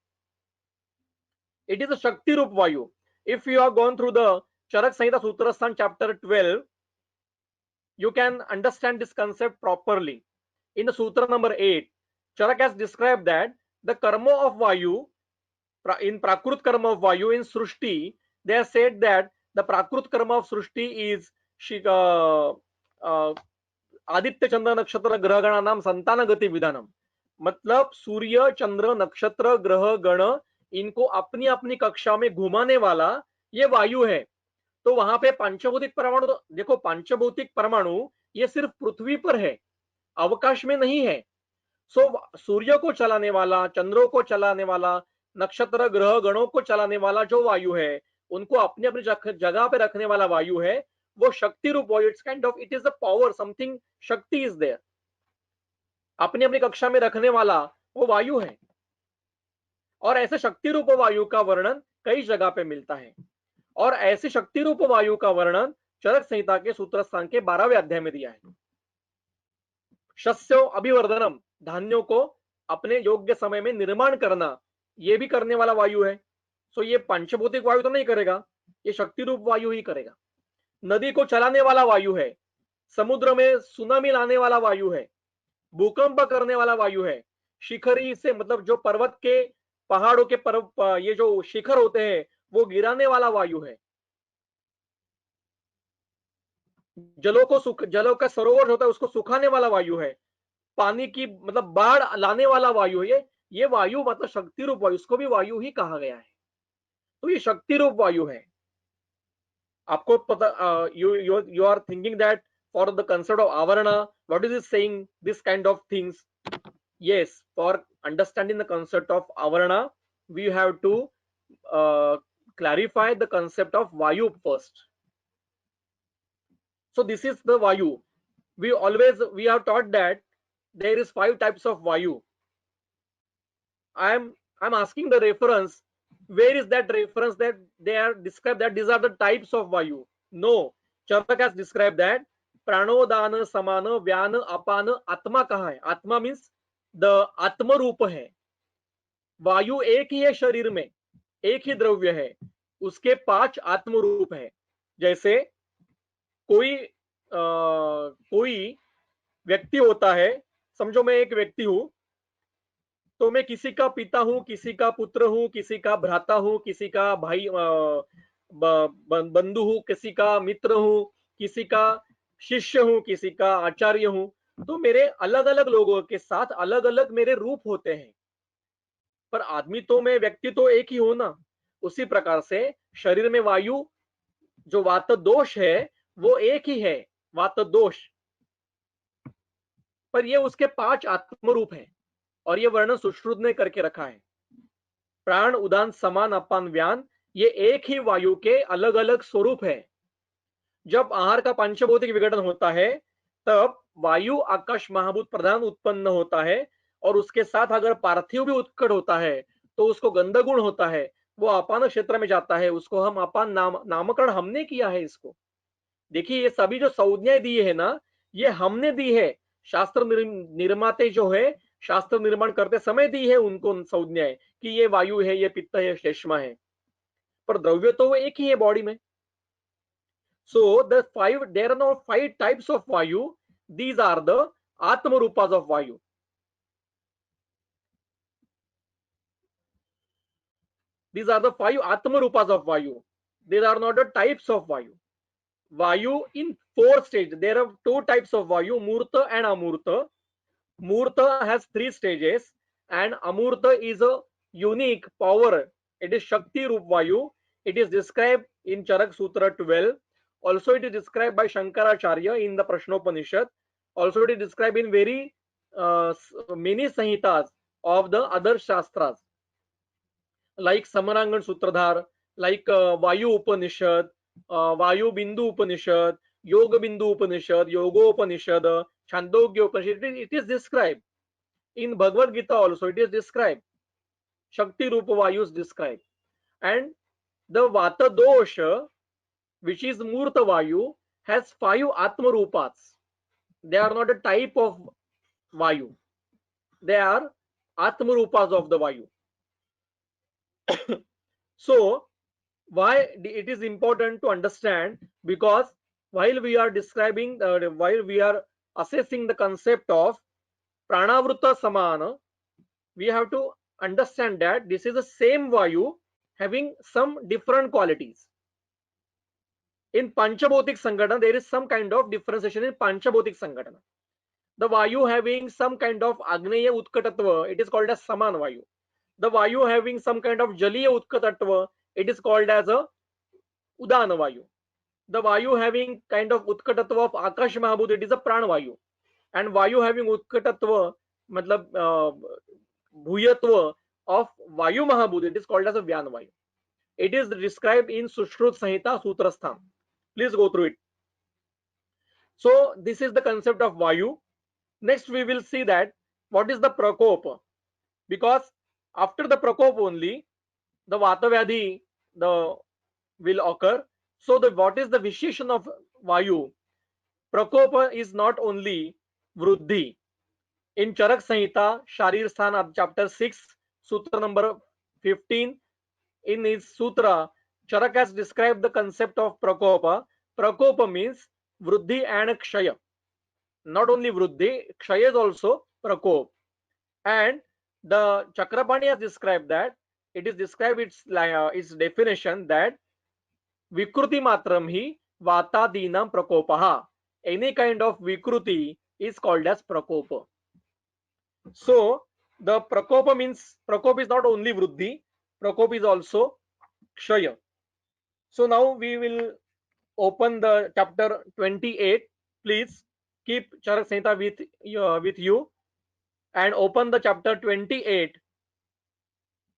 It is a Shakti Rup Vayu. If you have gone through the Charak Samhita Sutrasthan chapter 12, you can understand this concept properly. In the Sutra number 8, Charak has described that the karma of Vayu, in Prakrut karma of Vayu in Srushti, they have said that the Prakrut karma of Srushti is Aditya Chandra Nakshatra Graha Gana Nam Santana Gati Vidhanam. मतलब सूर्य चंद्र नक्षत्र ग्रह गण इनको अपनी अपनी कक्षा में घुमाने वाला ये वायु है। तो वहां पे पंचभौतिक परमाणु, देखो पंचभौतिक परमाणु ये सिर्फ पृथ्वी पर है, अवकाश में नहीं है। सूर्य को चलाने वाला, चंद्रों को चलाने वाला, नक्षत्र ग्रह गणों को चलाने वाला जो वायु है, उनको अपनी अपनी जगह पे रखने वाला वायु है, वो शक्ति रूप वायु। It's kind of, it is a power, something शक्ति इज देयर, अपनी अपनी कक्षा में रखने वाला वो वायु है। और ऐसे शक्ति रूप वायु का वर्णन कई जगह पे मिलता है। और ऐसे शक्ति रूप वायु का वर्णन चरक संहिता के सूत्रस्थान के 12वें अध्याय में दिया है। शस्यो अभिवर्धनम, धान्यों को अपने योग्य समय में निर्माण करना, ये भी करने वाला वायु है। सो ये पंचभौतिक वायु तो नहीं करेगा, ये शक्ति रूप वायु ही करेगा। नदी को चलाने वाला वायु है, समुद्र में सुनामी लाने वाला वायु है, भूकंप करने वाला वायु है, शिखरी से मतलब जो पर्वत के पहाड़ों के ये जो शिखर होते हैं वो गिराने वाला वायु है। जलों का सरोवर होता है उसको सुखाने वाला वायु है, पानी की मतलब बाढ़ लाने वाला वायु है। ये वायु मतलब शक्ति रूप वायु, इसको भी वायु ही कहा गया है। तो ये शक्ति रूप वायु है। आपको पता, you are thinking that for the concept of avarana, what is it saying this kind of things? Yes, for understanding the concept of avarana, we have to clarify the concept of vayu first. So this is the vayu. We have taught that there is 5 types of vayu. I'm asking the reference. Where is that reference that they are described that these are the types of vayu? No, Charak has described that pranodana, samana, vyana, apana, atma कहाँ है? Atma means the आत्म रूप है। वायु एक ही है, शरीर में एक ही द्रव्य है, उसके 5 आत्म रूप है। जैसे कोई व्यक्ति होता है, समझो मैं एक व्यक्ति हूं, तो मैं किसी का पिता हूं, किसी का पुत्र हूं, किसी का भ्राता हूं, किसी का भाई बंधु हूं, किसी का मित्र हूं, किसी का शिष्य हूं, किसी का आचार्य हूं। तो मेरे अलग अलग लोगों के साथ अलग अलग मेरे रूप होते हैं, पर आदमी तो मैं व्यक्ति तो एक ही हूं ना। उसी प्रकार से शरीर में वायु जो वात दोष है वो एक ही है, वात दोष, पर ये उसके 5 आत्म रूप है। और ये वर्णन सुश्रुत ने करके रखा है। प्राण, उदान, समान, अपान, व्यान, ये एक ही वायु के अलग अलग स्वरूप है। जब आहार का पंचभौतिक विघटन होता है तब वायु आकाश महाभूत प्रधान उत्पन्न होता है, और उसके साथ अगर पार्थिव भी उत्कट होता है तो उसको गंधगुण होता है, वो अपान क्षेत्र में जाता है, उसको हम अपान नामकरण हमने किया है। इसको देखिए, ये सभी जो संज्ञाएं दी है ना, ये हमने दी है। शास्त्र निर्माते जो है, शास्त्र निर्माण करते समय दी है उनको संज्ञाएं कि ये वायु है, ये पित्त है, श्लेष्मा है, पर द्रव्य तो वो एक ही है बॉडी में। So there are now 5 types of Vayu. These are the Atma Rupas of Vayu. These are the 5 Atma Rupas of Vayu. These are not the types of Vayu. Vayu in 4 stages. There are 2 types of Vayu, Murta and Amurta. Murta has 3 stages and Amurta is a unique power. It is Shakti Rup Vayu. It is described in Charak Sutra 12. Also, it is described by Shankaracharya in the Prashnopanishad. Also, it is described in very many Sanhitas of the other Shastras, like Samarangan Sutradhar, like Vayu Upanishad, Vayu Bindu Upanishad, Yoga Bindu Upanishad, Yogopanishad, Chandogya Upanishad. It is described in Bhagavad Gita also. It is described. Shakti Rupa Vayu is described, and the Vata dosha, which is Murta Vayu, has 5 Atma Rupas. They are not a type of Vayu. They are Atma Rupas of the Vayu. So, why it is important to understand? Because while we are describing, while we are assessing the concept of Pranavruta Samana, we have to understand that this is the same Vayu having some different qualities. In Panchabhotik Sangatana, there is some kind of differentiation in Panchabhotik Sangatana. The Vayu having some kind of Agneya Utkatatva, it is called as Saman Vayu. The Vayu having some kind of Jaliya Utkatatva, it is called as a Udana Vayu. The Vayu having kind of Utkatatva of Akash Mahabhut, it is a Pran Vayu. And Vayu having Utkatatva, matlab Bhuyatva of Vayu Mahabhut, it is called as a Vyan Vayu. It is described in Sushrut Samhita Sutrasthan. Please go through it. So this is the concept of Vayu. Next we will see that what is the Prakopa, because after the Prakopa only the Vata Vyadhi will occur. So what is the Visheshan of Vayu? Prakopa is not only Vruddhi. In Charak Samhita, Sharir Sthan, chapter 6, sutra number 15, in his sutra, Charak has described the concept of Prakopa. Prakopa means Vruddhi and Kshaya. Not only Vruddhi, Kshaya is also Prakop. And the Chakrapani has described that, it is described its definition that Vikruti matram hi Vatadinam Prakopaha. Any kind of Vikruti is called as Prakopa. So the Prakopa means, Prakopa is not only Vruddhi, Prakopa is also Kshaya. So now we will open the chapter 28. Please keep Charak Samhita with you and open the chapter 28,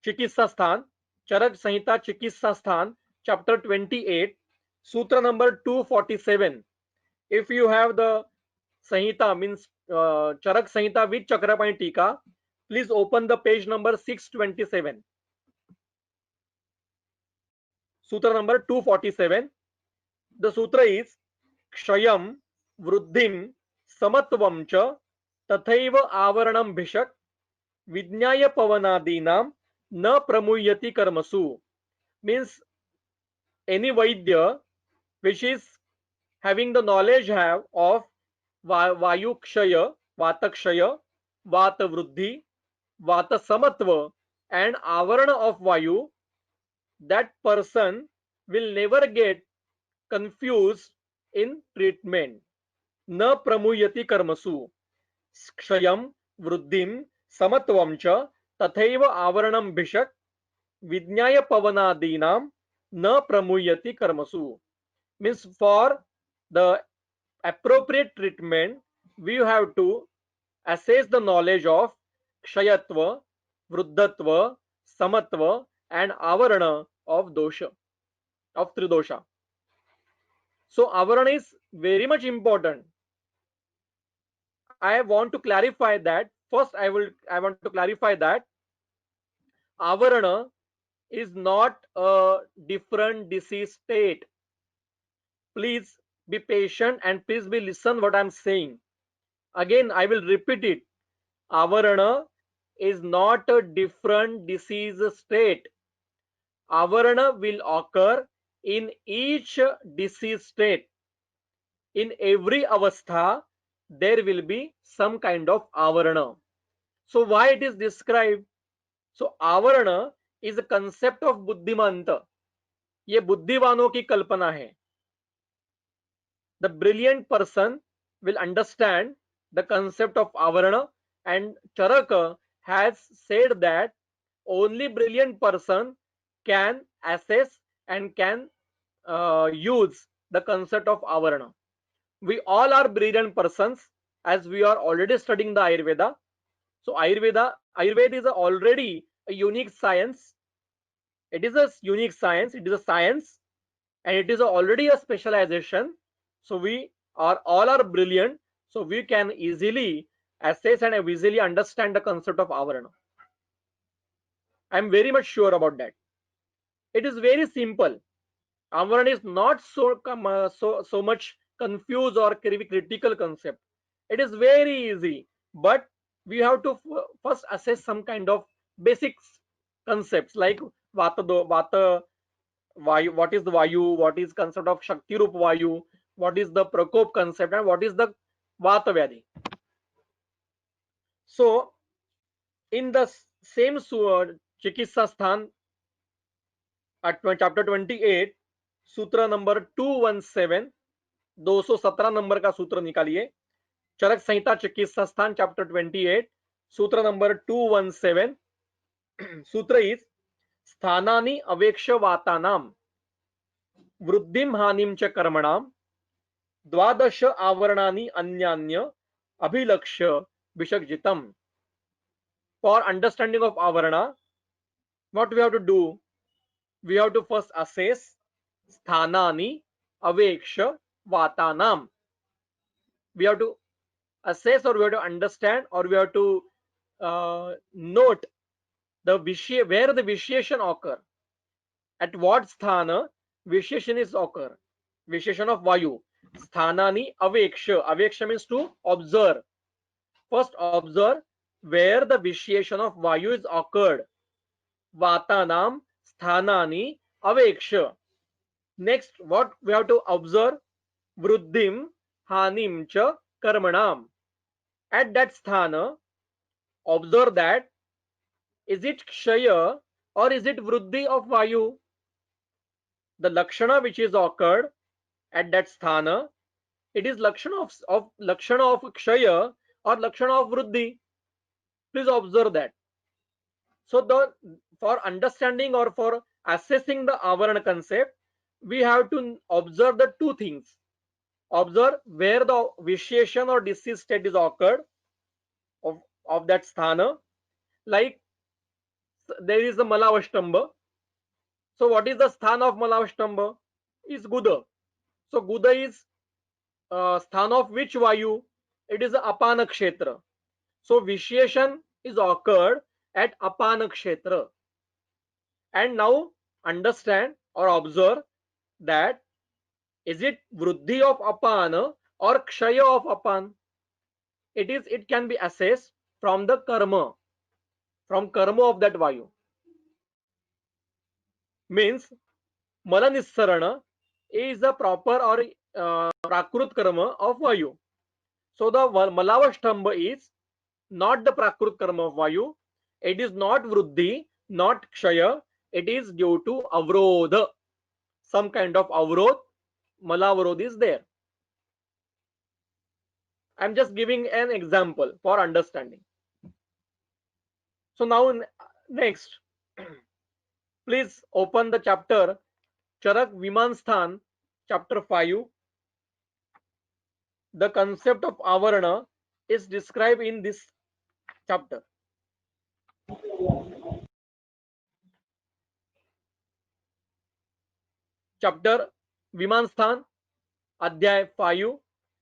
Chikitsa Sthan, Charak Samhita Chikitsa Sthan, chapter 28, sutra number 247. If you have the Samhita, means Charak Samhita with Chakrapani Tika, please open the page number 627. Sutra number 247. The sutra is Kshayam Vruddhim Samatvam cha Tathaiva Avaranam Bhishak Vidnyaya Pavanadinam Na Pramuyati Karmasu. Means any Vaidya which is having the knowledge of Vayu Kshaya, Vata Kshaya, Vata Vruddhi, Vata Samatva and Avarana of Vayu, that person will never get confused in treatment. Na pramuyati karmasu. Kshayam vruddhim samatvam cha tathaiva avaranam bhishak vidnyaya pavanadinam na pramuyati karmasu. Means for the appropriate treatment, we have to assess the knowledge of kshayatva, vruddhatva, samatva and avarana of dosha, of tridosha. So avarana is very much important. I want to clarify that. First, I want to clarify that avarana is not a different disease state. Please be patient and please be listen what I'm saying. Again, I will repeat it. Avarana is not a different disease state. Avarana will occur in each disease state. In every avastha, there will be some kind of avarana. So why it is described? So avarana is a concept of buddhimanta. ये बुद्धिवानों की कल्पना है. The brilliant person will understand the concept of avarana, and Charaka has said that only brilliant person can assess and can use the concept of avarana. We all are brilliant persons. as we are already studying the Ayurveda. So Ayurveda is already a unique science. It is a unique science. It is a science, and it is already a specialization. So we are all are brilliant. So we can easily assess and easily understand the concept of avarana. I'm very much sure about that. It is very simple. Avarana is not so much confused or critical concept. It is very easy, but we have to first assess some kind of basics concepts like vata vayu, what is the vayu, what is concept of shakti rup vayu, what is the prakop concept, and what is the vata vyadhi. So in the same Chikitsa Sthan at chapter 28, सूत्र number 217, 217 number का सूत्र निकालिए. चरक संहिता चिकित्सा स्थान chapter 28, सूत्र number 217. सूत्र is स्थानानि अवेक्ष वातानां वृद्धिं हानिं च कर्मणां द्वादश आवरणानि अन्यान्य अभिलक्ष्य विसर्जितम्. For understanding of avarana, what we have to do? We have to first assess sthanani aveksha vatanam. We have to assess, or we have to understand, or we have to note the where the vitiation occur. At what sthana vitiation is occur? Vitiation of vayu. Sthanani aveksha. Aveksha means to observe. First observe where the vitiation of vayu is occurred. Vatanam sthanani aveksha. Next, what we have to observe? Vruddhim hanim cha karmanam. At that sthana, observe that is it kshaya or is it vruddhi of vayu? The lakshana which is occurred at that sthana, it is lakshana of kshaya or lakshana of vruddhi. Please observe that. So for understanding or for assessing the avarana concept, we have to observe the two things. Observe where the vitiation or disease state is occurred of that sthana. Like there is the Malavashtamba. So what is the sthana of Malavashtamba? Is Guda. So Guda is sthana of which vayu? It is the Apana Kshetra. So vitiation is occurred at Apana Kshetra. And now understand or observe that is it vruddhi of apana or kshaya of apan? It can be assessed from the karma, of that vayu. Means mala nissarana is the proper or prakrut karma of vayu. So the malavashtamba is not the prakrut karma of vayu. It is not vruddhi, not kshaya. It is due to avrodha. Some kind of avrodh, malavrod is there. I'm just giving an example for understanding. So now next, please open the chapter Charak Vimansthan, chapter 5. The concept of avarana is described in this chapter. Chapter Vimansthan, Adhyay 5,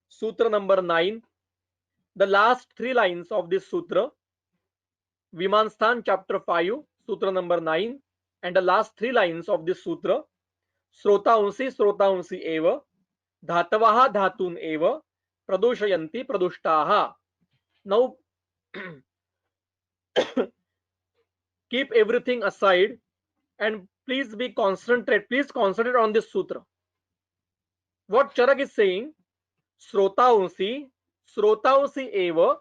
Sutra number 9. The last 3 lines of this sutra, Vimansthan chapter 5, Sutra number 9, and the last 3 lines of this sutra, Srotaunsi eva, Dhatavaha Dhatun eva, Pradushayanti Pradushtaha. Now keep everything aside and please concentrate on this sutra. What Charak is saying, Srotaunsi eva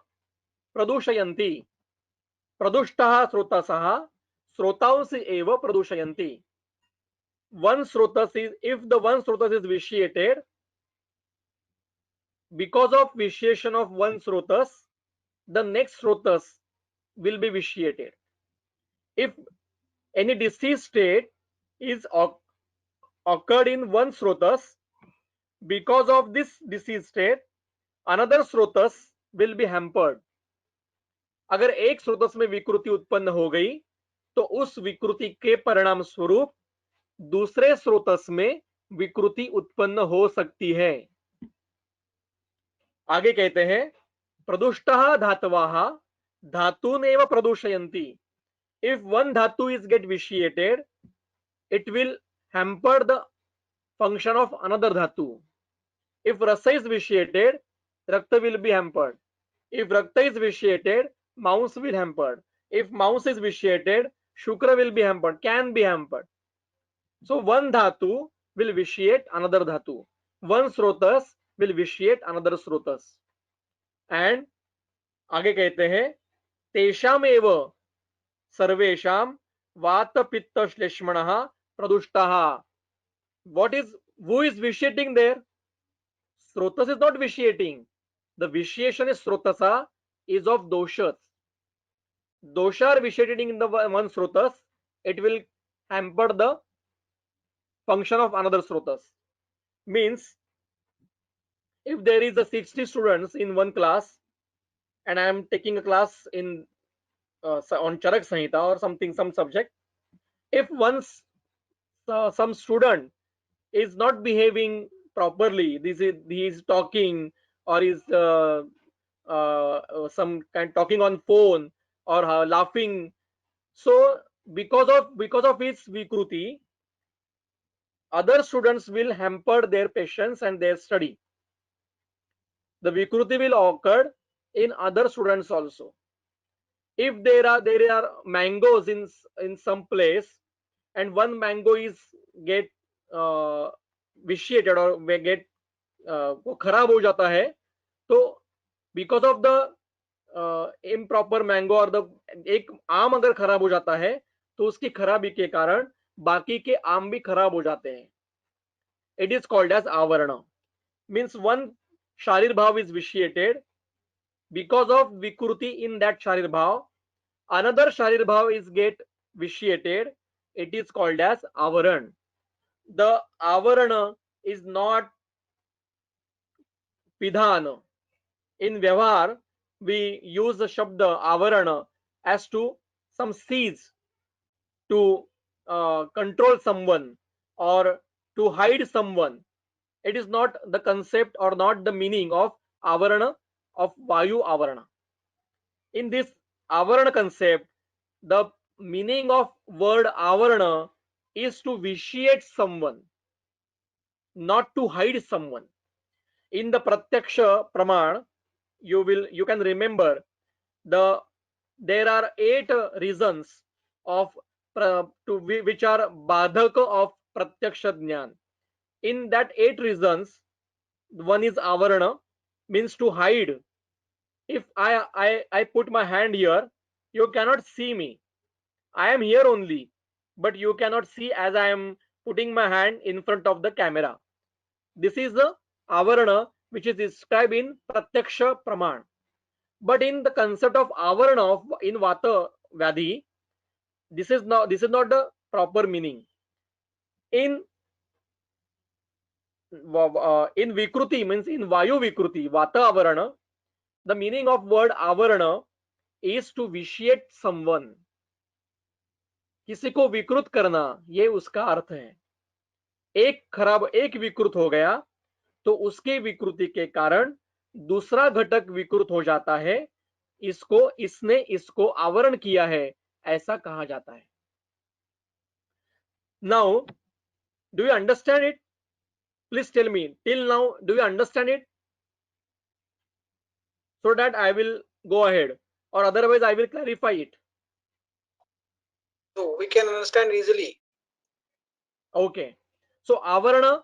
Pradushayanti. Pradushtaha Srotasaha, Srotaunsi eva Pradushayanti. One Srotas is, if the one Srotas is vitiated, because of vitiation of one Srotas, the next Srotas will be vitiated. If any disease state is occurred in one Srotas, because of this disease state, another Srotas will be hampered. अगर एक स्रोतस में विकृति उत्पन्न हो गई तो उस विकृति के परिणाम स्वरूप दूसरे स्रोतस में विकृति उत्पन्न हो सकती है. आगे कहते हैं प्रदुष्टः धातवः धातूनेव प्रदूषयन्ति. If one dhatu is get vitiated, it will hamper the function of another dhatu. If rasa is vitiated, rakta will be hampered. If rakta is vitiated, mouse will hampered. If mouse is vitiated, shukra will be hampered, can be hampered. So one dhatu will vitiate another dhatu. One srotas will vitiate another srotas. And आगे कहते हैं तेषाम एव सर्वेषां वात पित्त श्लेष्मणः प्रदुष्टः. What is, who is vitiating there? Srotas is not vitiating. The vitiation is srotasa is of doshas. Dosha are vitiating in the one srotas, it will hamper the function of another srotas. Means if there is a 60 students in one class and I am taking a class in on Charak Samhita or something, some subject, if once some student is not behaving properly, he is talking or is some kind talking on phone or laughing, so because of his vikruti, other students will hamper their patience and their study. The vikruti will occur in other students also. If there are mangoes in some place and one mango is get vitiated or may get वो खराब हो जाता है, तो because of the improper mango or the एक आम अगर खराब हो जाता है तो उसकी खराबी के कारण बाकी के आम भी खराब हो जाते हैं. It is called as avarana. Means one sharir bhav is vitiated because of vikruti in that sharir bhav. Another sharir bhav is get vitiated. It is called as avaran. The avarana is not pidhan. In vyavhar, we use the shabda avarana as to some siege to control someone or to hide someone. It is not the concept or not the meaning of avarana of vayu avarana. In this avarana concept, the meaning of word avarana is to vitiate someone, not to hide someone. In the pratyaksha praman, you can remember there are 8 reasons of which are badhaka of pratyaksha jnana. In that 8 reasons, one is avarana, means to hide. If I put my hand here, you cannot see me. I am here only, but you cannot see as I am putting my hand in front of the camera. This is the avarana which is described in pratyaksha praman. But in the concept of avarana in vata vyadhi, this is not the proper meaning. In vikruti, means in vayu vikruti, vata avarana, the meaning of word avarana is to vitiate someone. किसी को विकृत करना, ये उसका अर्थ है. एक विकृत हो गया तो उसके विकृति के कारण दूसरा घटक विकृत हो जाता है. इसने इसको आवरण किया है, ऐसा कहा जाता है. Now, do you understand it? Please tell me, till now, do you understand it? So that I will go ahead, or otherwise I will clarify it. So we can understand easily. Okay. So avarana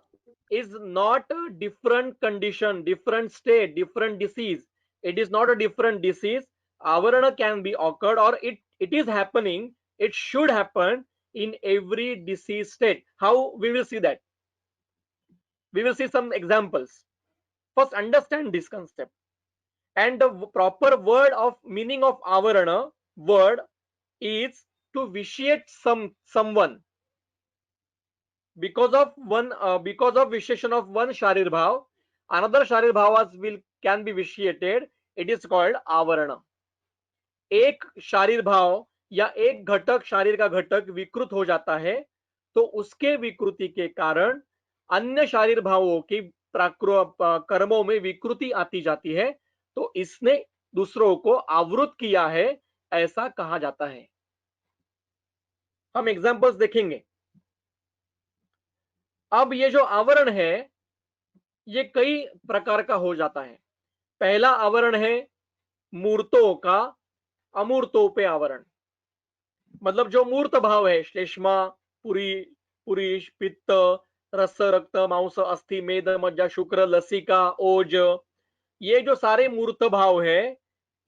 is not a different condition, different state, different disease. It is not a different disease. Avarana can be occurred, or it is happening. It should happen in every disease state. How we will see that? We will see some examples. First, understand this concept. And the proper word of meaning of avarana word is to vitiate someone. Because of vitiation of one sharir bhav, another sharir bhavas can be vitiated it is called आवरण. एक शारीर भाव या एक घटक, शारीर का घटक विकृत हो जाता है तो उसके विकृति के कारण अन्य शारीर भावों की कर्मों में विकृति आती जाती है, तो इसने दूसरों को आवृत किया है, ऐसा कहा जाता है. हम एग्जांपल्स देखेंगे. अब ये जो आवरण है ये कई प्रकार का हो जाता है. पहला आवरण है मूर्तों का अमूर्तों पे आवरण. मतलब जो मूर्त भाव है, श्लेष्मा, पुरी, पुरीश, पित्त, रस, रक्त, मांस, अस्थि, मेद, मज्जा, शुक्र, लसिका, ओज, ये जो सारे मूर्त भाव है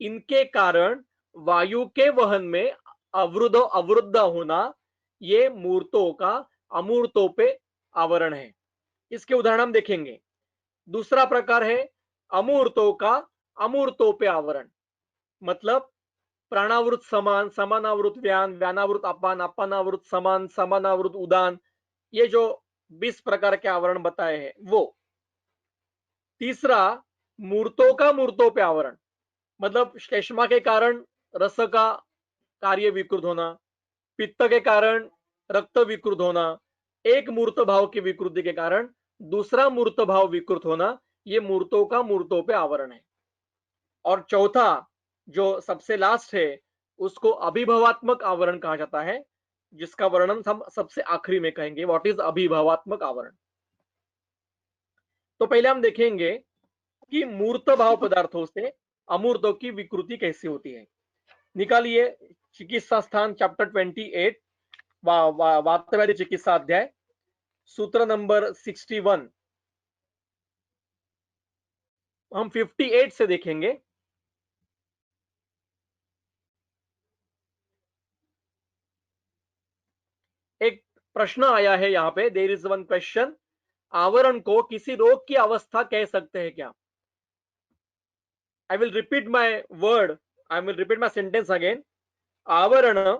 इनके कारण वायु के वहन में अवरुद्ध होना, ये मूर्तों का अमूर्तों पे आवरण है. इसके उदाहरण हम देखेंगे. दूसरा प्रकार है अमूर्तों का अमूर्तों पे आवरण. मतलब प्राणावृत समान, समानावृत व्यान, व्यानावृत अपान, अपानावृत समान, समानावृत उदान, ये जो 20 प्रकार के आवरण बताए हैं वो. तीसरा मूर्तों का मूर्तों पे आवरण. मतलब श्लेष्मा के कारण रस का कार्य विकृत होना, पित्त के कारण रक्त विकृत होना, एक मूर्त भाव की विकृति के कारण दूसरा मूर्त भाव विकृत होना, ये मूर्तों का मूर्तों पे आवरण है. और चौथा जो सबसे लास्ट है उसको अभिभवात्मक आवरण कहा जाता है, जिसका वर्णन हम सबसे आखिरी में कहेंगे. व्हाट इज अभिभवात्मक आवरण. तो पहले हम देखेंगे कि मूर्त भाव पदार्थों से अमूर्तों की विकृति कैसी होती है. निकालिए चिकित्सा स्थान चैप्टर 28 वातव्याधि चिकित्सा अध्याय, सूत्र नंबर 61. हम 58 से देखेंगे. एक प्रश्न आया है यहाँ पे. There is one question. आवरण को किसी रोग की अवस्था कह सकते हैं क्या? I will repeat my word. I will repeat my sentence again. Avarana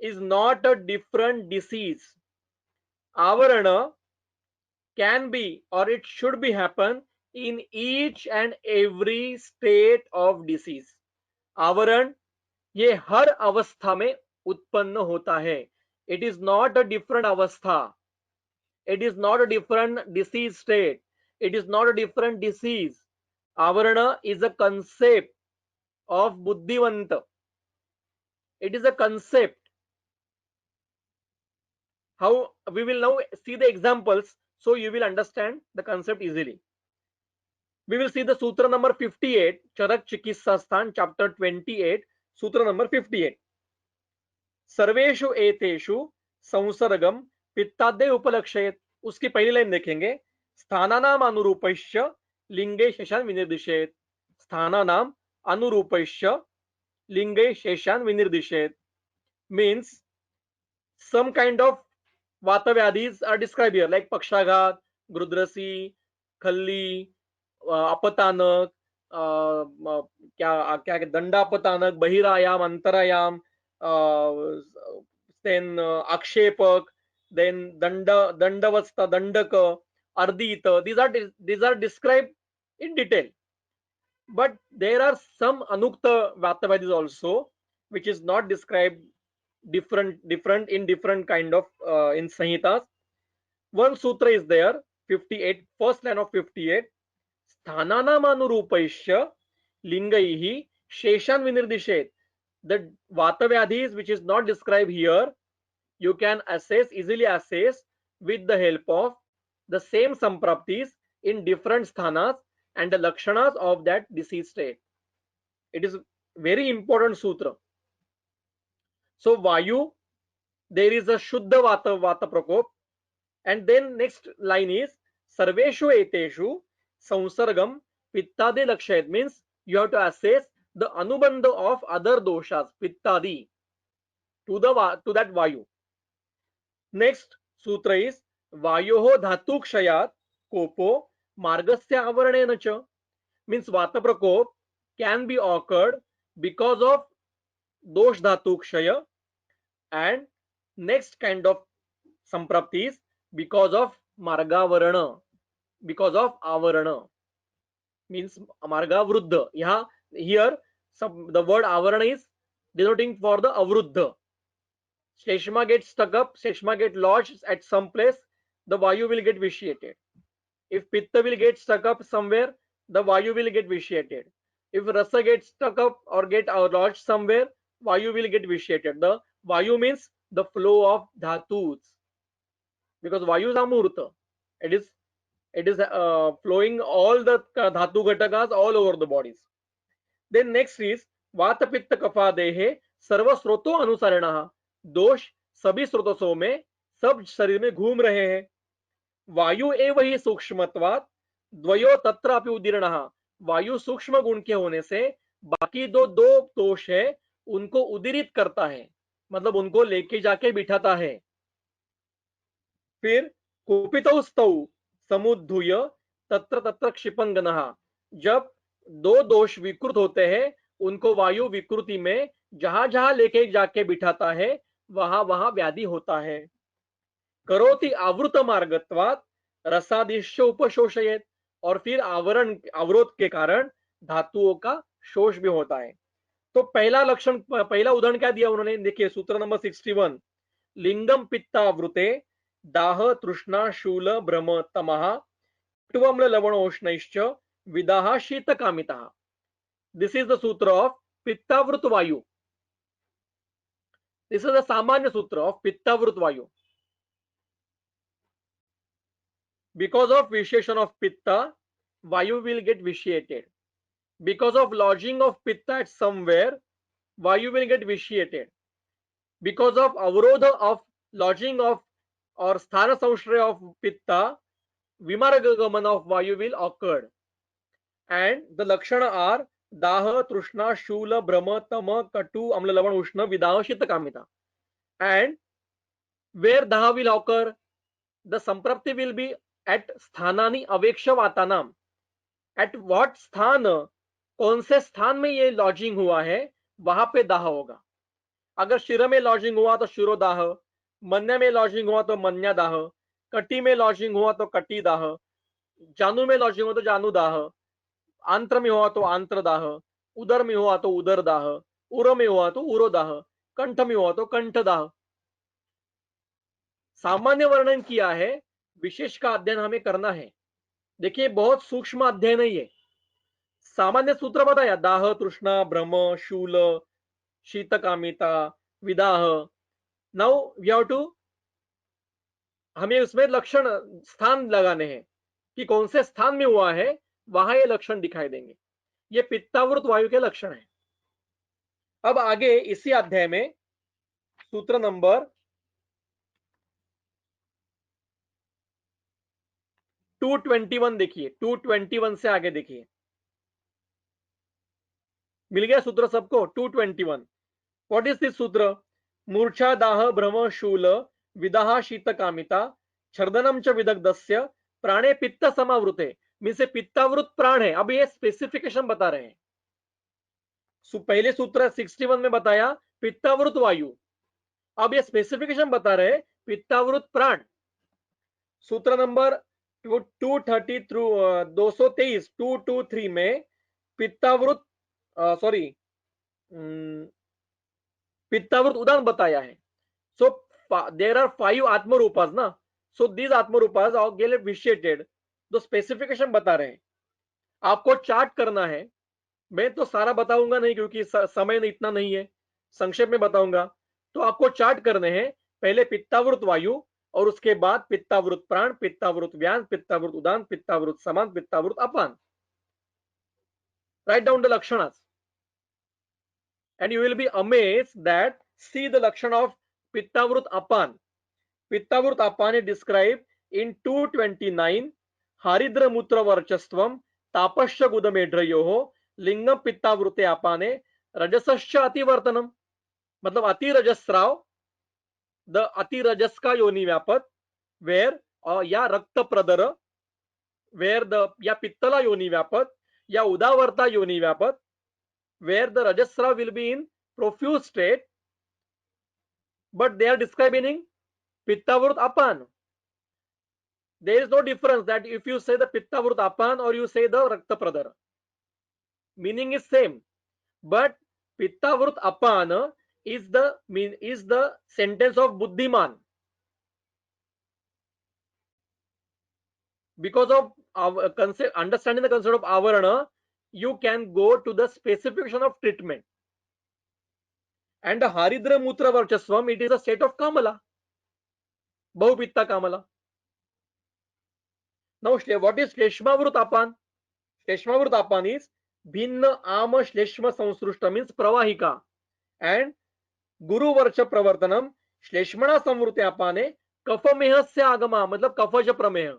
is not a different disease. Avarana can be or it should be happen in each and every state of disease. आवरण ये हर अवस्था में उत्पन्न होता है. It is not a different अवस्था. It is not a different disease state. It is not a different disease. Avarana is a concept of buddhivanta. It is a concept. How we will now see the examples, so you will understand the concept easily. We will see the sutra number 58, Charak Chikitsa Sthan, chapter 28, sutra number 58. सर्वेषु एतेषु संसर्गम पित्तादे उपलक्षयेत. उसकी पहली line देखेंगे. स्थानानाम अनुरूपैश्च लिंगे शेषान विनिर्दिशेत. स्थानानाम अनुरूपैश्च लिंगे शेषान विनिर्दिशेत means some kind of वातव्याधीज are described here, like पक्षाघात, गुरुद्रसी, खल्ली, अपतानक, क्या दंडापतानक, बहिरायाम, अंतरायाम, then आक्षेपक, then दंडवस्था, दंडक, अर्दित. These are described in detail. But there are some anukta vatavadis also, which is not described different in different kind of in Sanhitas. One sutra is there, 58, first line of 58. Sthananam anurupaisya lingaihi sheshan vinirdishet. The vatavadis which is not described here, you can easily assess with the help of the same sampraptis in different sthanas and the lakshanas of that disease state. It is very important sutra. So Vayu, there is a Shuddha Vata Prakop, and then next line is Sarveshu Eteshu Sansargam Pittade Lakshayat, means you have to assess the Anubandha of other doshas, Pittadi, to that Vayu. Next sutra is Vayoho Dhatu Kshayat Kopo Margasya Avaranena cha, means Vata Prakop can be occurred because of dosh dhatu kshaya, and next kind of sampraptis because of margavarana, because of avarana, means marga vruddha. यहाँ here the word avarana is denoting for the avruddha. Shleshma gets stuck up, Shleshma get lodged at some place, the Vayu will get vitiated. If Pitta will get stuck up somewhere, the Vayu will get vitiated. If Rasa gets stuck up or get lodged somewhere, Vayu will get vitiated. The Vayu means the flow of dhatus, because Vayu is Amurta. It is flowing all the dhatu ghatakas all over the bodies. Then next is Vata Pitta Kapha Dehe सर्व स्रोतों अनुसरणः, दोष सभी स्रोतों में सब शरीर में घूम रहे हैं. वायु एव ही सूक्ष्मत्वात् द्वयो तत्रापि उदीर्णः, वायु सूक्ष्म गुण के होने से बाकी दो दोष है उनको उदीरित करता है, मतलब उनको लेके जाके बिठाता है. फिर कुपितौ स्तौ समुद्धूय तत्र तत्र क्षिपंगनः, जब दो दोष विकृत होते हैं उनको वायु विकृति में जहां जहां लेके जाके बिठाता है वहां वहां व्याधि होता है. करोति आवृत मार्गत्वात् रसादिश्य उपशोषयेत, और फिर आवरण अवरोध के कारण धातुओं का शोष भी होता है. तो पहला लक्षण, पहला उदाहरण क्या दिया उन्होंने, देखिए सूत्र नंबर 61, लिंगम पित्तावृते दाह तृष्णा शूल भ्रम तमः पित्वम्ल लवणोष्णैश्च विदाह शीत कामितः. दिस इज द सूत्र ऑफ पित्तावृत वायु. दिस इज द सामान्य सूत्र ऑफ पित्तावृत वायु. Because of vitiation of pitta, vayu will get vitiated. Because of lodging of pitta at somewhere, vayu will get vitiated. Because of avrodha of lodging of or sthana samshraya of pitta, vimaragaman of vayu will occur. And the lakshana are daha, trushna, shula, brahma, tama, katu, amla, lavan, ushna, vidaha, shita, kamita. And where daha will occur, the samprapti will be at स्थानानि अवेक्षवातानाम. At what स्थान, कौन से स्थान में ये lodging हुआ है वहां पे दाह होगा. अगर शिर में लॉजिंग हुआ तो शिरोदाह, मन्या में लॉजिंग हुआ तो मन्यादाह, कटी में लॉजिंग हुआ तो कटीदाह, जानु में लॉजिंग हुआ तो जानुदाह, आंत्र में हुआ तो आंत्रदाह, उदर में हुआ तो उदरदाह, उर में हुआ तो उरोदाह, कंठ में हुआ तो कंठदाह. सामान्य वर्णन किया है, विशेष का अध्ययन हमें करना है. देखिए बहुत सूक्ष्म अध्ययन है ये. सामान्य सूत्र बताया, दाह तृष्णा भ्रम शूल शीतकामिता विदाह. नाउ वी हैव टू, हमें उसमें लक्षण स्थान लगाने हैं कि कौन से स्थान में हुआ है, वहां ये लक्षण दिखाई देंगे. ये पित्तावृत वायु के लक्षण है. अब आगे इसी अध्याय में सूत्र नंबर 221 देखिए. 221 से आगे देखिए, मिल गया सूत्र सबको. 221, व्हाट इज दिस सूत्र? मूर्छा दाह भ्रम शूल विदाह शीत कामिता छर्दनम च विदग्धस्य प्राणे पित्त समावृते. मीन्स पित्तावृत प्राण है. अब ये स्पेसिफिकेशन बता रहे हैं. पहले सूत्र 61 में बताया पित्तावृत वायु, अब ये स्पेसिफिकेशन बता रहे पित्तावृत प्राण. सूत्र नंबर 230 थ्रू 223 223 में पित्तावृत पित्तावृत उदान बताया है. सो देयर आर 5 आत्मरूपास ना. सो दीज आत्मरूपास आर गेट विशिएटेड. तो स्पेसिफिकेशन बता रहे हैं. आपको चार्ट करना है. मैं तो सारा बताऊंगा नहीं क्योंकि समय इतना नहीं है, संक्षेप में बताऊंगा. तो आपको चार्ट करने हैं. पहले पित्तावृत वायु और उसके बाद पित्तावृत प्राण, पित्तावृत व्यान, पित्तावृत उदान, पित्तावृत समान, पित्तावृत अपान. Write down the lakshanas and you will be amazed that see the lakshana of pittavrit apan. Pittavrit apan is described in 229. Haridra mutra varchastvam tapasya gudamedhrayoho lingam pittavrute apane rajasasya ativartanam. मतलब अति रजस्राव, the अति रजस का योनि व्यापत, where या रक्त प्रदर, where the या पित्तला योनि व्यापत या उदावर्ता योनि व्यापत, where the rajasrav will be in profuse state, but they are describing pittavrit apan. There is no difference that if you say the pittavrit apan or you say the rakta pradar. meaning is same, but Pittavrut Apan is the sentence of Buddhiman. Because of our understanding the concept of avarana, you can go to the specification of treatment. And the Haridra Mutra Varchasvam, it is a state of Kamala, Bahupitta Kamala. Now, what is Shleshmavrut Apan? Shleshmavrut Apan is Bhinna Ama Shleshma Samsrushta, means Pravahika. And Guru Varcha Pravartanam, Shleshmana Samvrute Apane, Kafamehasya Agama, matlab Kafaja Prameha.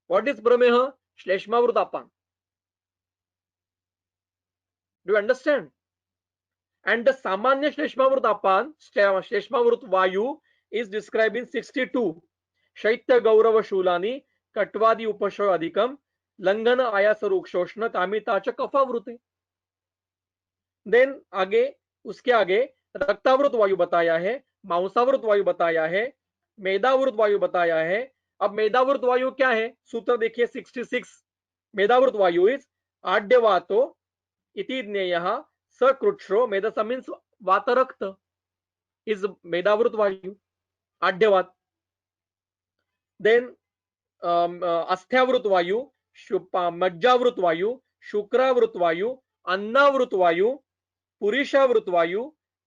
What is Prameha? Shleshmavrut Apan. Do you understand? And the Samanya Shleshmavrut Apan, Shleshmavrut Vayu, is described in 62. Shaitya Gaurava Shulani, Katvadi Upasho Adhikam, Langana Ayasa Rukshoshna, Kamitacha Kafavrute. Then आगे, उसके आगे रक्तावृत वायु बताया है, मांसावृत वायु बताया है, मेदावृत वायु बताया है. अब मेदावृत वायु क्या है? सूत्र देखिए 66. मेदावृत वायु इज आड्यवातो इति ज्ञेयः सकृच्छ्रो. मेदसा मीन्स वातरक्त इज मेदावृत वायु, आड्यवात. देन अस्थ्यावृत वायु, मज्जावृत वायु, शुक्रावृत वायु, अन्नावृत वायु, पुरुषावृत वायु,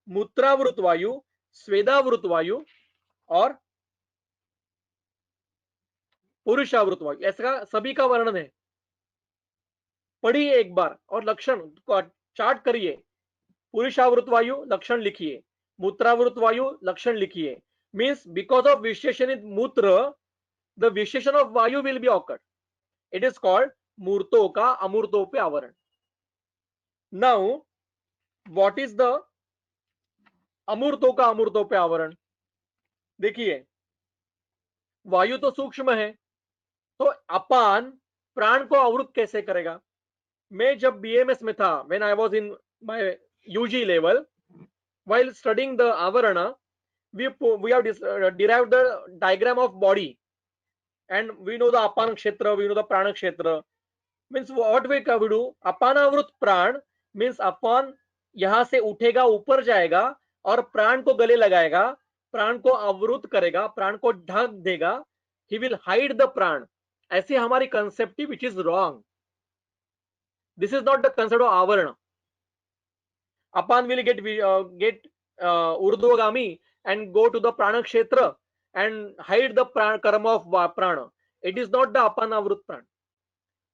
मूत्रावृत वायु, स्वेदावृत वायु और पुरुषावृत वायु. ऐसा सभी का वर्णन है. पढ़िए एक बार और लक्षण चार्ट करिए. पुरुषावृत वायु लक्षण लिखिए, मूत्रावृत वायु लक्षण लिखिए. मीन्स बिकॉज ऑफ विशेषण इन मूत्र, the visheshana of vayu will be awkward. It is called मूर्तो का अमूर्तों पे आवरण. नाउ व्हाट इज द अमूर्तों का अमूर्तों पे आवरण? देखिए, वायु तो सूक्ष्म है, तो अपान प्राण को अवरुद्ध कैसे करेगा? मैं जब बीएमएस में था, when I was in my UG level, while studying the avarana, we have derived the diagram of body, and we know the apana kshetra, we know the prana kshetra. Means what we can do, अपानावृत प्राण means अपान यहां से उठेगा, ऊपर जाएगा और प्राण को गले लगाएगा, प्राण को अवरुद्ध करेगा, प्राण को ढक देगा. he will hide the प्राण. ऐसे हमारी concept है, which is wrong. This is not the concept of avarana. Apan will get urdhvagami and go to the prana kshetra and hide the karma of prana. It is not the apanavrit prana.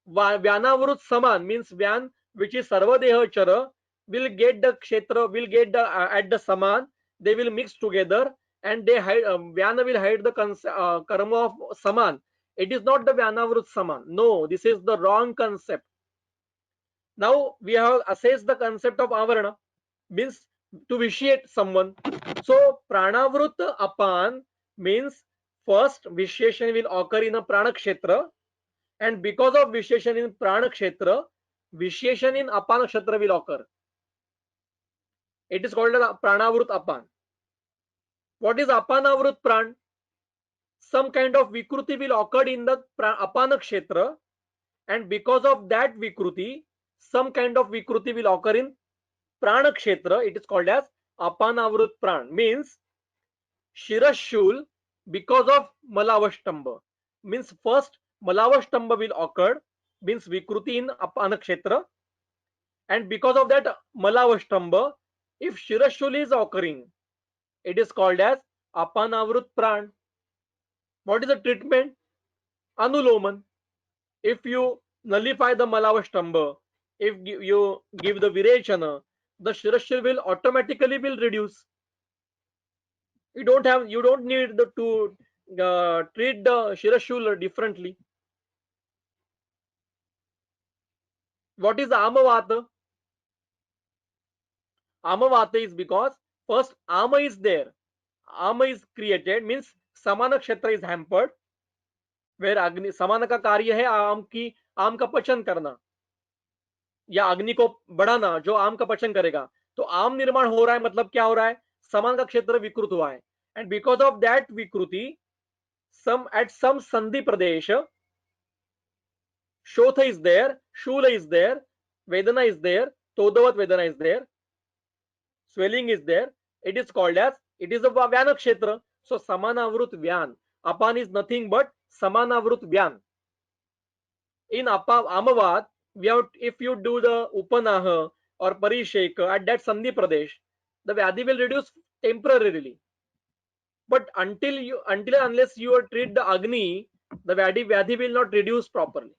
Vyanavrit saman means vyan, which is sarvadeha chara, will get the kshetra, will get the at the saman. They will mix together and they hide. Vyana will hide the karma of saman. It is not the vyanavrit saman. No, this is the wrong concept. Now we have assessed the concept of avarana, means to vitiate someone. So pranavrit apan means first vitiation will occur in a prana kshetra, and because of vitiation in prana kshetra, vitiation in apana kshetra will occur. It is called as pranavrit apan. What is apanavrit pran? Some kind of vikruti will occur in the apana kshetra, and because of that vikruti, some kind of vikruti will occur in prana kshetra. It is called as apanavrit pran. Means shirashul, because of malavashtamba, means first malavashtamba will occur, means vikruti in apana kshetra, and because of that malavashtamba, if shirashul is occurring, it is called as apanavrit pran. What is the treatment? Anuloman. If you nullify the malavashtamba, if you give the virechana, the shirashul will automatically will reduce. You don't need to treat the shirashul differently. What is amavata? Amavata is because first ama is there. Ama is created, means samana kshetra is hampered, where agni samana का कार्य है आम का पचन करना या अग्नि को बढ़ाना, जो आम का पचन करेगा. तो आम निर्माण हो रहा है, मतलब क्या हो रहा है? समान का क्षेत्र विकृत हुआ है, and because of that vikruti, at some sandhi pradesh, Shotha is there, Shula is there, Vedana is there, Todavat Vedana is there, swelling is there. It is called as, it is a Vyana Kshetra. So Samanavrut Vyan. Apan is nothing but Samanavrut Vyan. In Amavad, if you do the Upanaha or Parisheka at that Sandhi Pradesh, the Vyadhi will reduce temporarily. But until unless you treat the Agni, the Vyadhi will not reduce properly.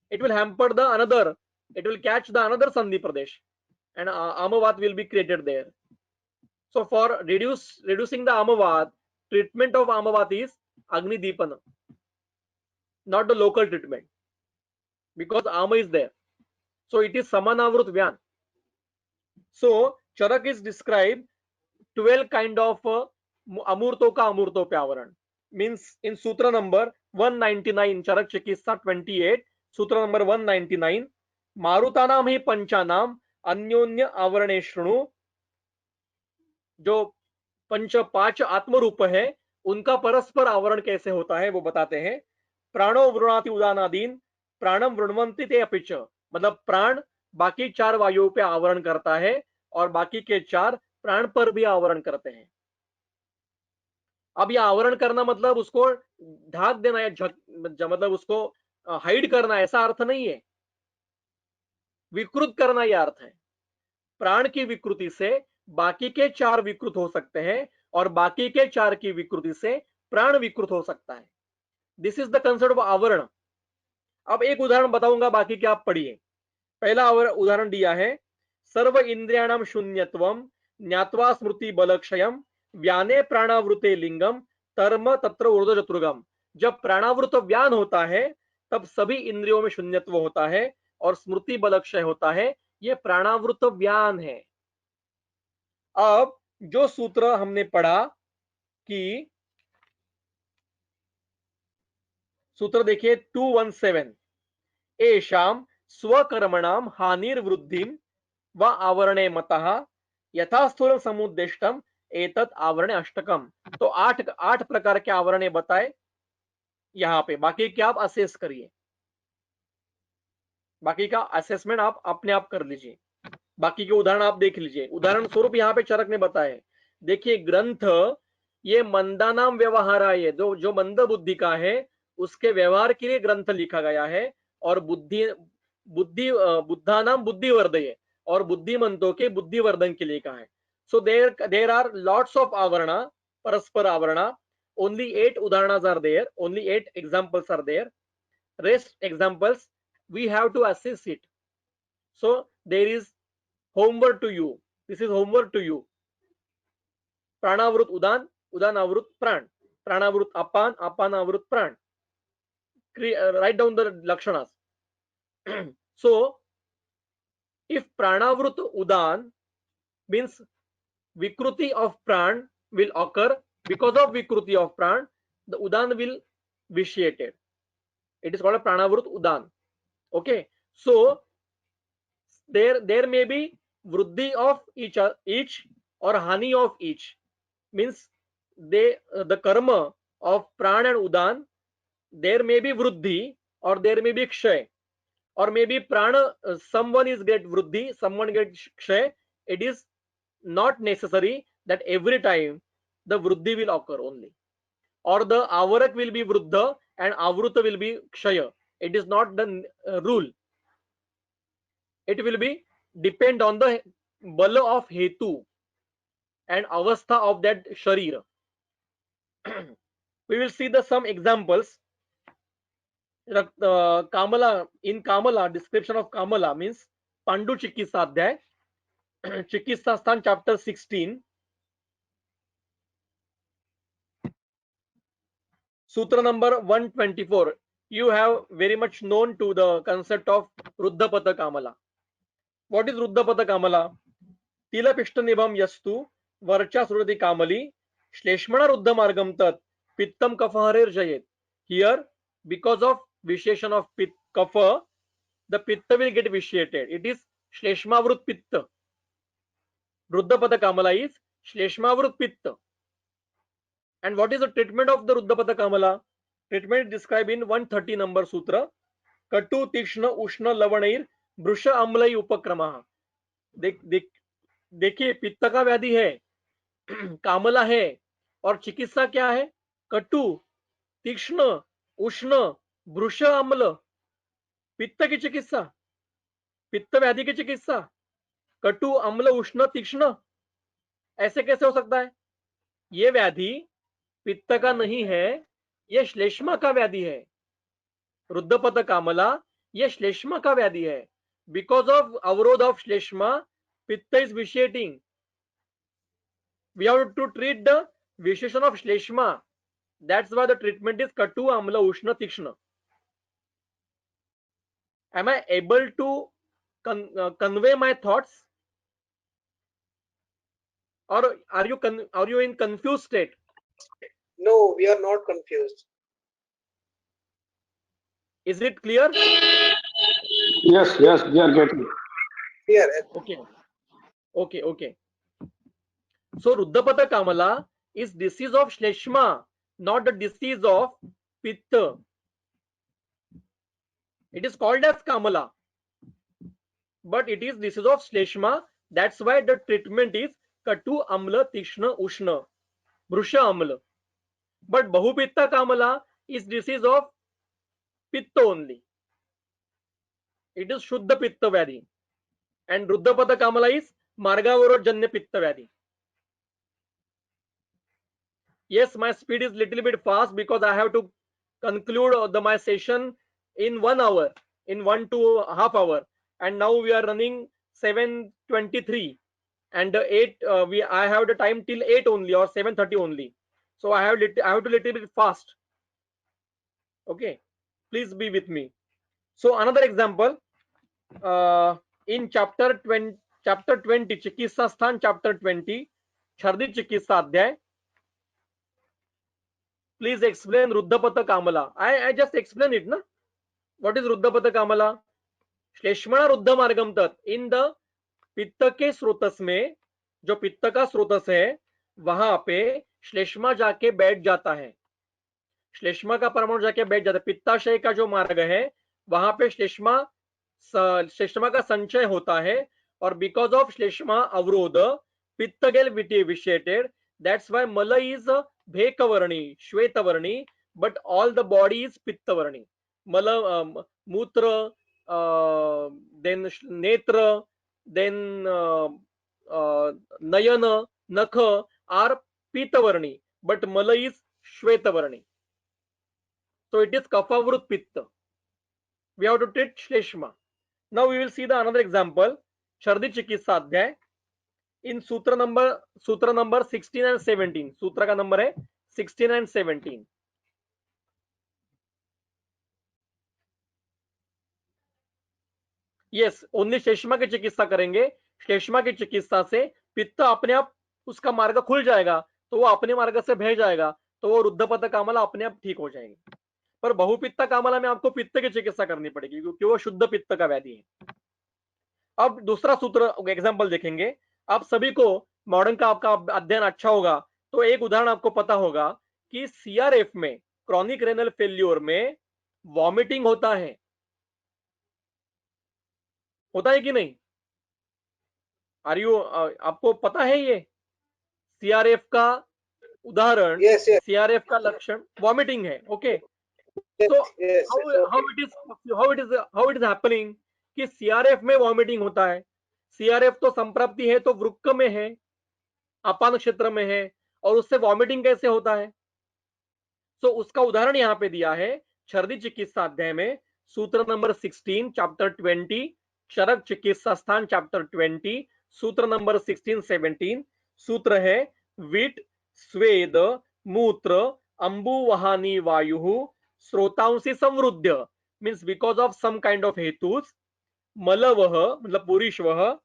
It will hamper the another, it will catch the another Sandhi Pradesh, and Amavad will be created there. So for reducing the Amavad, treatment of Amavad is Agni Deepana, not the local treatment, because Ama is there. So it is Samanavrut Vyan. So Charak is described 12 kind of Amurto ka Amurto pe avaran. Means in Sutra number 199, Charak Chikitsa 28, Sutra number 199, मारुतानाम ही पंचानाम अन्योन्य आवरणे श्रृणु. जो पंच 5 आत्मरूप है उनका परस्पर आवरण कैसे होता है वो बताते हैं. प्राणो वृणाति उदानादीन प्राणम वृणवंती ते अपिच. मतलब प्राण बाकी 4 वायुओं पे आवरण करता है और बाकी के 4 प्राण पर भी आवरण करते हैं. अब यह आवरण करना मतलब उसको ढाक देना या मतलब उसको हाइड करना, ऐसा अर्थ नहीं है. विकृत करना यह अर्थ है. प्राण की विकृति से बाकी के 4 विकृत हो सकते हैं और बाकी के 4 की विकृति से प्राण विकृत हो सकता है. This is the concept of आवरण. अब एक उदाहरण बताऊंगा, बाकी के आप पढ़िए. पहला उदाहरण दिया है, सर्व इंद्रियाणाम शून्यत्वम ज्ञात्वा स्मृति बलक्षयम व्याने प्राणावृते लिंगम कर्म तत्र ऊर्ध्व चतुर्गम. जब प्राणावृत व्यान होता है तब सभी इंद्रियों में शून्यत्व होता है और स्मृति बलक्षय होता है. यह प्राणावृत व्यान है. अब जो सूत्र हमने पढ़ा कि सूत्र देखिए 217, एषाम स्वकर्मणाम हानिर्वृद्धिम व आवरणे मतः यथा स्थूल समुद्दिष्टम एतत् आवरणे अष्टकम. तो 8 प्रकार के आवरणे बताए यहां पे. बाकी क्या आप असेस करिए, बाकी का असेसमेंट आप अपने आप कर लीजिए. बाकी के उदाहरण आप देख लीजिए. उदाहरण स्वरूप यहाँ पे चरक ने बताए. देखिए ग्रंथ ये मंदानाम व्यवहाराय, जो मंद बुद्धि का है उसके व्यवहार के लिए ग्रंथ लिखा गया है. और बुद्धानाम बुद्धिवर्धय, और बुद्धिमंतों के बुद्धिवर्धन के लिए कहा है. So there are lots of avarana, paraspara avarana. Only 8 उदाहरणास are there, only 8 examples are there. Rest examples we have to assess it. So there is homework to you. This is homework to you. Pranavrut udan, udanavrut pran, pranavrut apan, apanavrut pran. Write down the lakshanas. So if pranavrut udan means vikruti of pran will occur, because of vikruti of pran the udan will vitiated. It is called a pranavrut udan. Okay, so there may be vruddhi of each or hani of each. Means the karma of pran and udan, there may be vruddhi or there may be kshay, or maybe prana, someone is get vruddhi, someone get kshay. It is not necessary that every time the vruddhi will occur only, or the avarak will be vruddha and avruta will be kshaya. It is not the rule. It will be depend on the bala of hetu and avastha of that sharira. We will see the some examples. Kamala, in Kamala, description of Kamala means Pandu Chikitsa Adhyay, Chikitsa Sthan chapter 16. Sutra number 124. You have very much known to the concept of Ruddhapata Kamala. What is Ruddhapata Kamala? Tila Pishtanibham Yastu Varcha Surati Kamali Shleshmana Ruddha Margam Tat Pittam Kafaharir Jayet. Here, because of vitiation of Kafa, the Pitta will get vitiated. It is Shleshmavrut Pitta. Ruddhapata Kamala is Shleshmavrut Pitta. And what is the treatment of the Ruddhapata Kamala? Treatment is described in 130 number sutra. कटु तीक्ष्ण उष्ण लवणैर वृष अम्लई उपक्रमः। देखिए पित्त का व्याधि है, कामला है, और चिकित्सा क्या है? कटु तीक्ष्ण उष्ण वृष अम्ल। पित्त की चिकित्सा, पित्त व्याधि की चिकित्सा, कटु अम्ल उष्ण तीक्ष्ण, ऐसे कैसे हो सकता है? ये व्याधि पित्त का नहीं है, ये श्लेष्मा का व्याधि है। रुद्धपत कामला ये श्लेष्मा का व्याधि है। बिकॉज ऑफ अवरोध ऑफ श्लेष्मा, पित्त is विशिएटिंग. We have to treat the vitiation of Shleshma. That's why the treatment is Katu, Amla, Ushna, Tikshna. Am I able to convey my thoughts? Or are you in confused state? No, we are not confused. Is it clear? Yes, we are getting. Here, Okay. So Ruddhapata Kamala is disease of Shleshma, not the disease of Pitta. It is called as Kamala, but it is disease of Shleshma. That's why the treatment is Katu, Amla, Tishna, Ushna, Brusha Amla. But Bahupitta Kamala is disease of Pitta only. It is Shuddha Pitta Vyadhi. And Ruddhapata Kamala is Margavarojanya Pitta Vyadhi. Yes, my speed is little bit fast because I have to conclude my session in 1 hour, in 1.5 hours, and now we are running 7:23, and 8. I have the time till 8 only or 7:30 only, so I have to little bit fast. Okay, please be with me. So another example, in chapter 20, Chikitsa Sthan, chapter 20, Chardi Chikitsa Adhyay. Please explain Ruddhapata Kamala. I just explain it, na? What is Ruddhapata Kamala? श्लेष्मणा रुद्ध मार्गम तत्. In the पित्त के स्रोतस में, जो पित्त का स्रोतस है, वहां पे श्लेष्मा जाके बैठ जाता है. श्लेष्मा का परमाणु जाके बैठ जाता है. पित्ताशय का जो मार्ग है वहां पे श्लेष्मा का संचय होता है, और because of shleshma avarodha pitta get vitiated. That's why mala is भेकवर्णी, श्वेतवर्णी, but all the body is पित्तवर्णी. मल, मूत्र, then नेत्र, then नयन, नख are pitavarni, but mala is shvetavarni. So it is kaphavrut pitta. We have to treat shleshma. Now we will see the another example, Shardi Chikitsa Adhyay, in sutra number 16 and 17. सूत्र का number है 16 and 17. Yes, only श्लेष्मा की चिकित्सा करेंगे. श्लेष्मा की चिकित्सा से पित्त अपने आप उसका मार्ग खुल जाएगा, तो वो अपने मार्ग से बह जाएगा, तो वो रुद्धपत कामला अपने आप ठीक हो जाएगी. पर बहुपित्त कामला में आपको पित्त की चिकित्सा करनी पड़ेगी, क्योंकि वो शुद्ध पित्त का व्याधि है. अब दूसरा सूत्र एग्जाम्पल देखेंगे. आप सभी को मॉडर्न का आपका अध्ययन अच्छा होगा, तो एक उदाहरण आपको पता होगा कि CRF में, क्रॉनिक रेनल फेल्योर में वॉमिटिंग होता है कि नहीं? आपको पता है ये CRF का उदाहरण? yes. CRF का लक्षण वॉमिटिंग है. ओके, तो हाउ इट इज हैपनिंग कि CRF में वॉमिटिंग होता है? CRF तो संप्राप्ति है, तो वृक्क में है, अपान क्षेत्र में है, और उससे वॉमिटिंग कैसे होता है? तो उसका उदाहरण यहाँ पे दिया है छर्दी चिकित्सा अध्याय में, सूत्र नंबर 16 चैप्टर 20, चरक चिकित्सा स्थान चैप्टर 20, सूत्र नंबर 16-17. सूत्र है विट, स्वेद, मूत्र, अंबुवहानी वायु स्रोतांसी संवृद्ध, means because of some kind of हेतुस, मलवह मतलब पुरुषवह,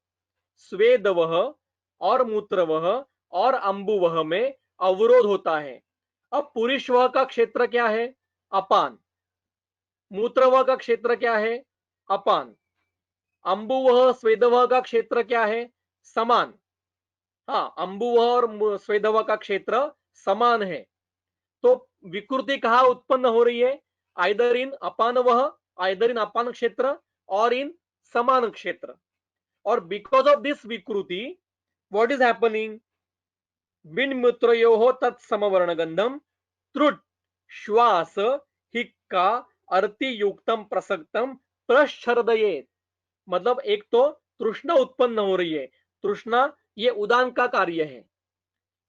स्वेदवह और मूत्रवह और अंबुवह में अवरोध होता है. अब पुरुषवह का क्षेत्र क्या है? अपान. मूत्रवह का क्षेत्र क्या है? अपान. अंबुवह स्वेदवह का क्षेत्र क्या है? समान. हाँ, अंबुवह और स्वेदवह का क्षेत्र समान है. तो विकृति कहाँ उत्पन्न हो रही है? आइदर इन अपानवह either in apan kshetra or in saman kshetra. Or because of this vikruti, what is happening? बिन मूत्रयोः तत्समवर्णगंधम त्रुट श्वास हिक्का अर्ति युक्तम प्रसक्तम प्रच्छर्दयेत। मतलब एक तो तृष्णा उत्पन्न हो रही है, तृष्णा ये उदान का कार्य है,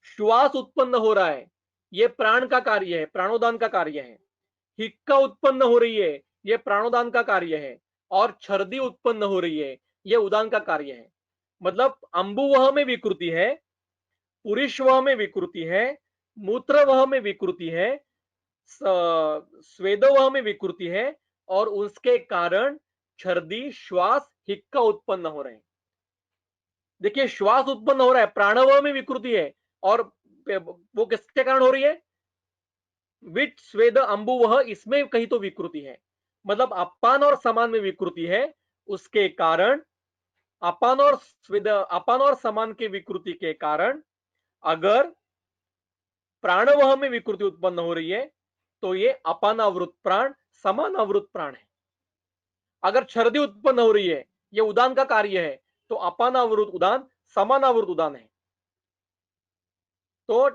श्वास उत्पन्न हो रहा है, ये प्राण का कार्य है, प्राणोदान का कार्य है, हिक्का उत्पन्न हो रही है, ये प्राणोदान का कार्य है, और छर्दी उत्पन्न हो रही है, ये उदान का कार्य है। मतलब अंबुवह में विकृति है, पुरुषवह में विकृति है, मूत्रवह में विकृति है, स्वेदवह में विकृति है, और उसके कारण छर्दी, श्वास, हिक्का उत्पन्न हो रहे हैं। देखिए श्वास उत्पन्न हो रहा है, प्राणवह में विकृति है, और वो किसके कारण हो रही है? विट स्वेद अंबुवह, इसमें कहीं तो विकृति है। मतलब अपान और समान में विकृति है, उसके कारण अपान और स्वेद, अपान और समान के विकृति के कारण अगर प्राणवह में विकृति उत्पन्न हो रही है तो ये अपानावृत प्राण समानावृत प्राण है। अगर छर्दी उत्पन्न हो रही है, ये उदान का कार्य है, तो अपानावृत उदान समानावृत उदान है। तो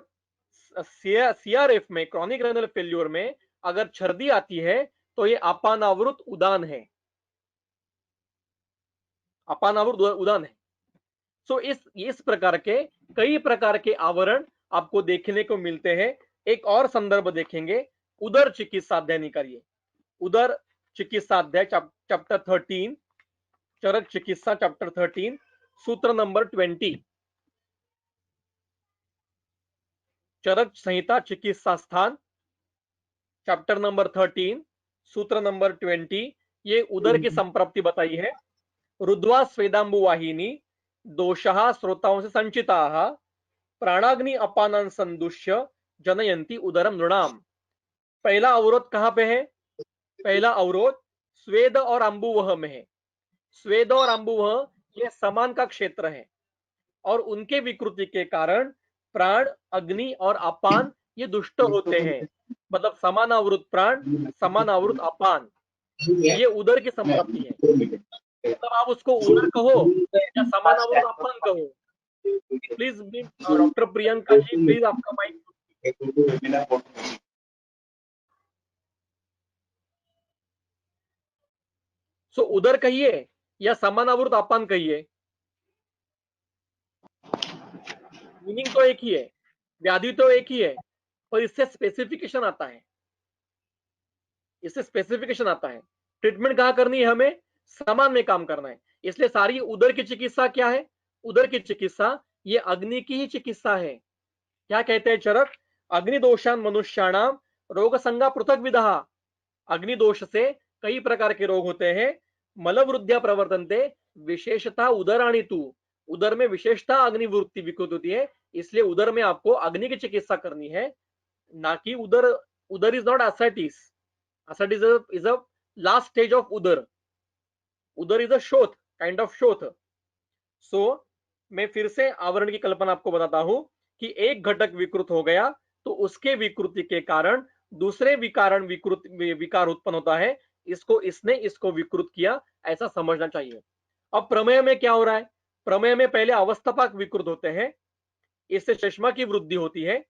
सीआरएफ में, क्रॉनिक रेनल फेल्यूर में, अगर छर्दी आती है तो ये अपानावृत उदान है, अपानावृत उदान है। सो इस प्रकार के कई प्रकार के आवरण आपको देखने को मिलते हैं। एक और संदर्भ देखेंगे, उदर चिकित्सा अध्ययन करिए। उदर चिकित्सा अध्याय चैप्टर 13, चरक चिकित्सा चैप्टर 13, सूत्र नंबर 20। चरक संहिता चिकित्सा स्थान चैप्टर नंबर 13, सूत्र नंबर 20। ये उदर की संप्राप्ति बताई है। रुद्वा स्वेदांबु वाहिनी दोषः श्रोताओं से संचिताः प्राणाग्नि अपानान संदुष्य जनयंती उदरम नृणाम। पहला अवरोध कहां पे है? पहला अवरोध स्वेद और अंबुवह में है। स्वेद और अंबुवह ये समान का क्षेत्र है, और उनके विकृति के कारण प्राण, अग्नि और अपान ये दुष्ट होते हैं। मतलब समानावृत प्राण, समानावृत अपान, ये उदर की संपत्ति है। मतलब आप उसको उदर कहो या समानावृत अपान कहो। Please doctor Priyanka ji, please आपका माइक। सो उदर कहिए या समानावृत अपान कहिए, मीनिंग तो एक ही है, व्याधि तो एक ही है, पर इससे स्पेसिफिकेशन आता है, इससे स्पेसिफिकेशन आता है। ट्रीटमेंट कहाँ करनी है? हमें समान में काम करना है। इसलिए सारी उदर की चिकित्सा क्या है? उदर की चिकित्सा ये अग्नि की ही चिकित्सा है। क्या कहते हैं चरक? अग्निदोषान मनुष्याणाम रोग संगा पृथक विधा। अग्निदोष से कई प्रकार के रोग होते हैं। मलवृद्ध्या प्रवर्तन्ते विशेषता उदराणि तु, उदर में विशेषता अग्निवृत्ति विकृत होती है, इसलिए उदर में आपको अग्नि की चिकित्सा करनी है, ना कि उदर। उदर is not ascites, ascites is a last stage of उदर। उदर इज अ शोथ, काइंड ऑफ शोथ। सो मैं फिर से आवरण की कल्पना आपको बताता हूं कि एक घटक विकृत हो गया तो उसके विकृति के कारण दूसरे विकार उत्पन्न होता है। इसने इसको विकृत किया, ऐसा समझना चाहिए। अब प्रमेय में क्या हो रहा है? प्रमेय में पहले अवस्थापक विकृत होते हैं, इससे चश्मा की वृद्धि होती है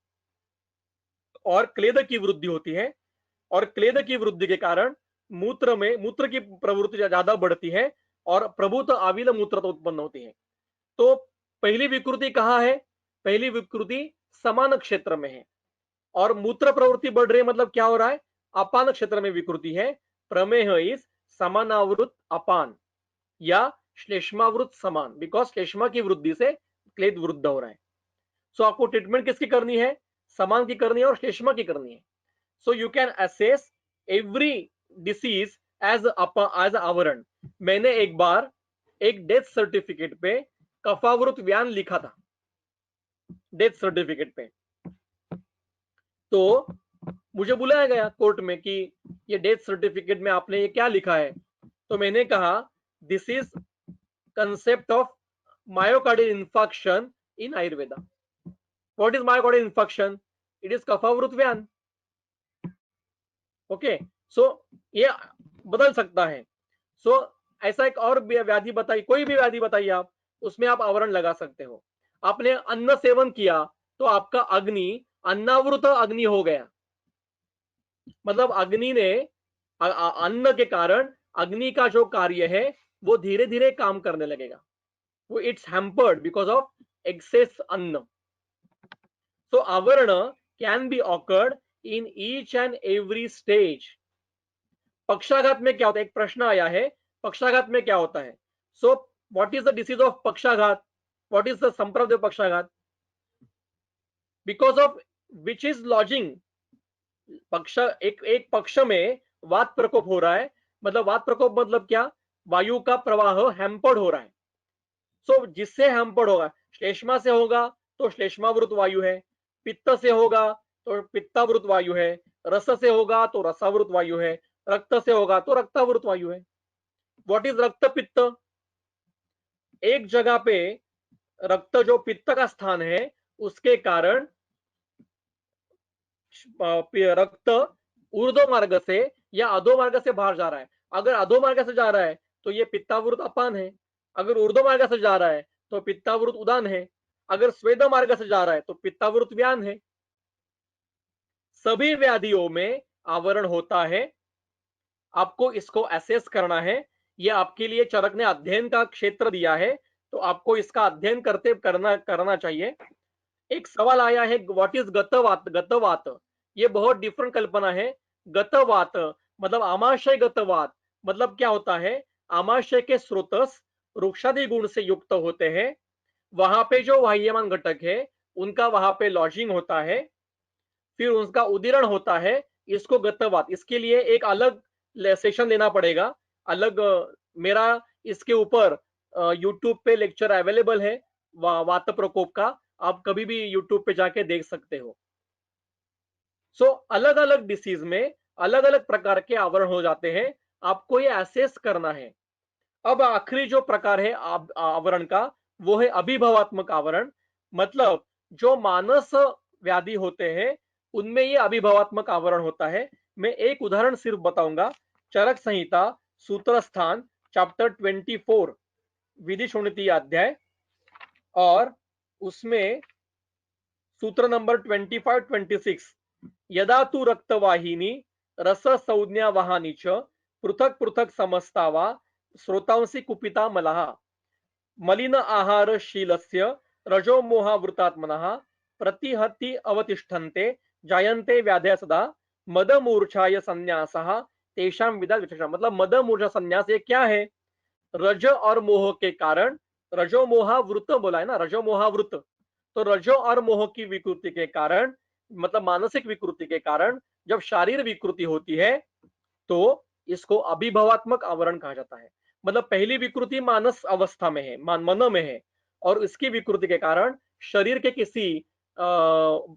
और क्लेद की वृद्धि होती है, और क्लेद की वृद्धि के कारण मूत्र की प्रवृत्ति ज्यादा बढ़ती है और प्रभुत आविल मूत्रता उत्पन्न होती है। तो पहली विकृति कहाँ है? पहली विकृति समान क्षेत्र में है, और मूत्र प्रवृत्ति बढ़ रही है। मतलब क्या हो रहा है? अपान क्षेत्र में विकृति है। प्रमेह इज समानावृत अपान या श्लेष्मावृत समान, बिकॉज श्लेष्मा की वृद्धि से क्लेद वृद्ध हो रहा है। सो आपको ट्रीटमेंट किसकी करनी है? समान की करनी है और श्लेष्मा की करनी है। So you can assess every disease as आवरण। मैंने एक बार एक डेथ सर्टिफिकेट पे कफावृत व्यान लिखा था, डेथ सर्टिफिकेट पे। तो मुझे बुलाया गया कोर्ट में कि ये डेथ सर्टिफिकेट में आपने ये क्या लिखा है? तो मैंने कहा this is concept of myocardial infarction in Ayurveda. What is myocardial infarction? It is कफावृत व्यान। ओके, सो ये बदल सकता है। सो ऐसा एक और व्याधि बताइए, कोई भी व्याधि बताइए आप, उसमें आप आवरण लगा सकते हो। आपने अन्न सेवन किया तो आपका अग्नि अन्नावृत अग्नि हो गया, मतलब अग्नि ने अन्न के कारण अग्नि का जो कार्य है वो धीरे धीरे काम करने लगेगा, वो it's hampered because of excess अन्न। सो आवरण can be occurred in each and every stage. पक्षाघात में क्या होता है, एक प्रश्न आया है, पक्षाघात में क्या होता है? So what is the disease of पक्षाघात? व्हाट इज द संप्रदाय पक्षाघात? Because of which is lodging, पक्ष एक पक्ष में वात प्रकोप हो रहा है, मतलब वात प्रकोप मतलब क्या, वायु का प्रवाह हैम्पर्ड हो रहा है। सो जिससे हैम्पर्ड होगा, श्लेष्मा से होगा तो श्लेष्मावृत वायु है, पित्त से होगा तो पित्तावृत वायु है, रस से होगा तो रसावृत वायु है, रक्त से होगा तो रक्तावृत वायु है। व्हाट इज रक्त पित्त? एक जगह पे रक्त जो पित्त का स्थान है उसके कारण रक्त ऊर्ध्व मार्ग से या अधो मार्ग से बाहर जा रहा है। अगर अधो मार्ग से जा रहा है तो ये पित्तावृत अपान है, अगर ऊर्ध्व मार्ग से जा रहा है तो पित्तावृत उदान है, अगर स्वेद मार्ग से जा रहा है तो पित्तावृत व्यान है। सभी व्याधियों में आवरण होता है, आपको इसको एसेस करना है। ये आपके लिए चरक ने अध्ययन का क्षेत्र दिया है, तो आपको इसका अध्ययन करना चाहिए। एक सवाल आया है, व्हाट इज गतवात? गतवात ये बहुत डिफरेंट कल्पना है। गतवात मतलब आमाशय गतवात मतलब क्या होता है, आमाशय के स्रोतस वृक्षादि गुण से युक्त होते हैं, वहां पे जो वाह्यमान घटक है उनका वहां पे लॉजिंग होता है, फिर उनका उदीरण होता है, इसको गतवात। इसके लिए एक अलग सेशन लेना पड़ेगा, अलग मेरा इसके ऊपर यूट्यूब पे लेक्चर अवेलेबल है वात प्रकोप का, आप कभी भी यूट्यूब पे जाके देख सकते हो। सो अलग अलग डिसीज में अलग अलग प्रकार के आवरण हो जाते हैं, आपको ये एसेस करना है। अब आखिरी जो प्रकार है आवरण का वो है अभिभवात्मक आवरण, मतलब जो मानस व्याधि होते हैं उनमें ये अभिभवात्मक आवरण होता है। मैं एक उदाहरण सिर्फ बताऊंगा, चरक संहिता सूत्र स्थान चैप्टर 24 विधि शोणितीय अध्याय, और उसमें सूत्र नंबर 25-26, यदा तु रक्तवाहिनी रस संज्ञा वहानी च पृथक पृथक समस्ता वा श्रोतांसी कुपिता मलः मलिन आहार शीलस्य रजो मोहावृतात्मनः प्रतिहति अवतिष्ठन्ते जायन्ते व्याधय सदा मद मूर्छाय संन्यासः तेषां विदा विशेषः। मतलब मद मूर्छा संन्यास ये क्या है, रज और मोह के कारण, रजो मोहावृत बोला है ना, रजो मोहावृत, तो रजो और मोह की विकृति के कारण, मतलब मानसिक विकृति के कारण जब शारीर विकृति होती है तो इसको अभिभवात्मक आवरण कहा जाता है। मतलब पहली विकृति मानस अवस्था में है, मन में है, और इसकी विकृति के कारण शरीर के किसी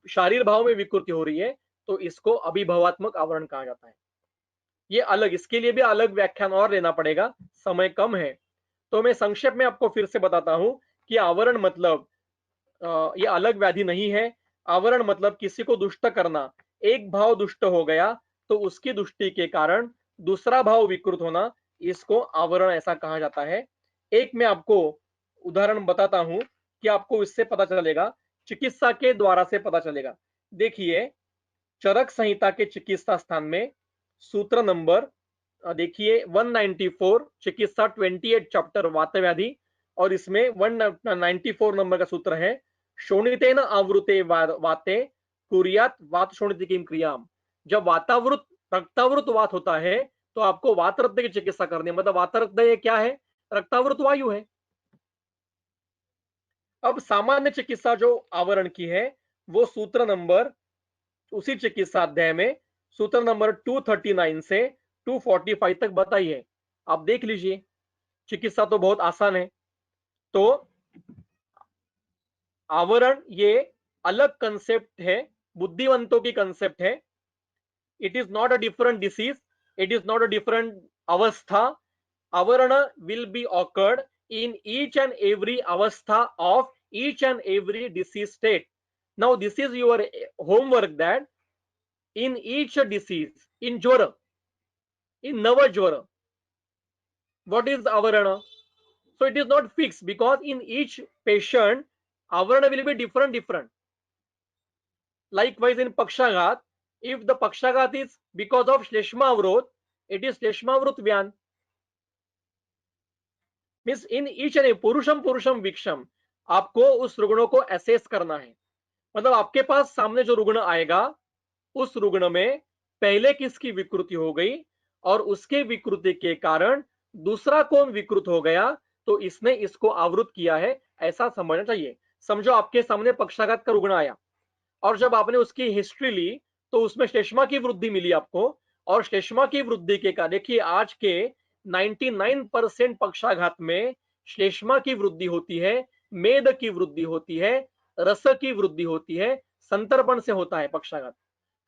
शारीर भाव में विकृति हो रही है, तो इसको अभिभवात्मक आवरण कहा जाता है। ये अलग, इसके लिए भी अलग व्याख्यान और लेना पड़ेगा, समय कम है, तो मैं संक्षेप में आपको फिर से बताता हूं कि आवरण मतलब ये अलग व्याधि नहीं है। आवरण मतलब किसी को दुष्ट करना, एक भाव दुष्ट हो गया तो उसकी दुष्टि के कारण दूसरा भाव विकृत होना, इसको आवरण ऐसा कहा जाता है। एक मैं आपको उदाहरण बताता हूं कि आपको इससे पता चलेगा, चिकित्सा के द्वारा से पता चलेगा। देखिए चरक संहिता के चिकित्सा स्थान में सूत्र नंबर देखिए 194, चिकित्सा 28 चैप्टर वात व्याधि, और इसमें 194 नंबर का सूत्र है, शोणितेन आवृते वाते कुर्यात वात शोणिति किम क्रियाम। जब वातावृत रक्तावृत वात होता है तो आपको वात रक्त की चिकित्सा करनी है। मतलब वात रक्त ये क्या है, रक्तावृत वायु है। अब सामान्य चिकित्सा जो आवरण की है वो सूत्र नंबर उसी चिकित्सा अध्याय में सूत्र नंबर 239 से 245 तक बताइए, आप देख लीजिए। चिकित्सा तो बहुत आसान है। तो आवरण ये अलग कंसेप्ट है, बुद्धिवंतों की कंसेप्ट है। It is not a different disease, it is not a different अवस्था। आवरण will be awkward in each and every avastha of each and every disease state. Now this is your homework, that in each disease, in jwara, in Navajvara. What is Avarana? So it is not fixed because in each patient, Avarana will be different. Likewise in Pakshaghat, if the Pakshaghat is because of Shleshma Avrot, it is Shleshma Avrut Vyan. Means in each and पुरुषम विक्षम आपको उस रुग्णों को assess करना है। मतलब आपके पास सामने जो रुग्ण आएगा उस रुग्ण में पहले किसकी विकृति हो गई और उसके विकृति के कारण दूसरा कौन विकृत हो गया तो इसने इसको आवृत किया है, ऐसा समझना चाहिए। समझो आपके सामने पक्षाघात का रुग्ण आया और जब आपने उसकी हिस्ट्री ली तो उसमें श्लेष्मा की वृद्धि मिली आपको, और श्लेष्मा की वृद्धि के कारण देखिए आज के 99% पक्षाघात में श्लेष्मा की वृद्धि होती है, मेद की वृद्धि होती है, रस की वृद्धि होती है, संतर्पण से होता है पक्षाघात।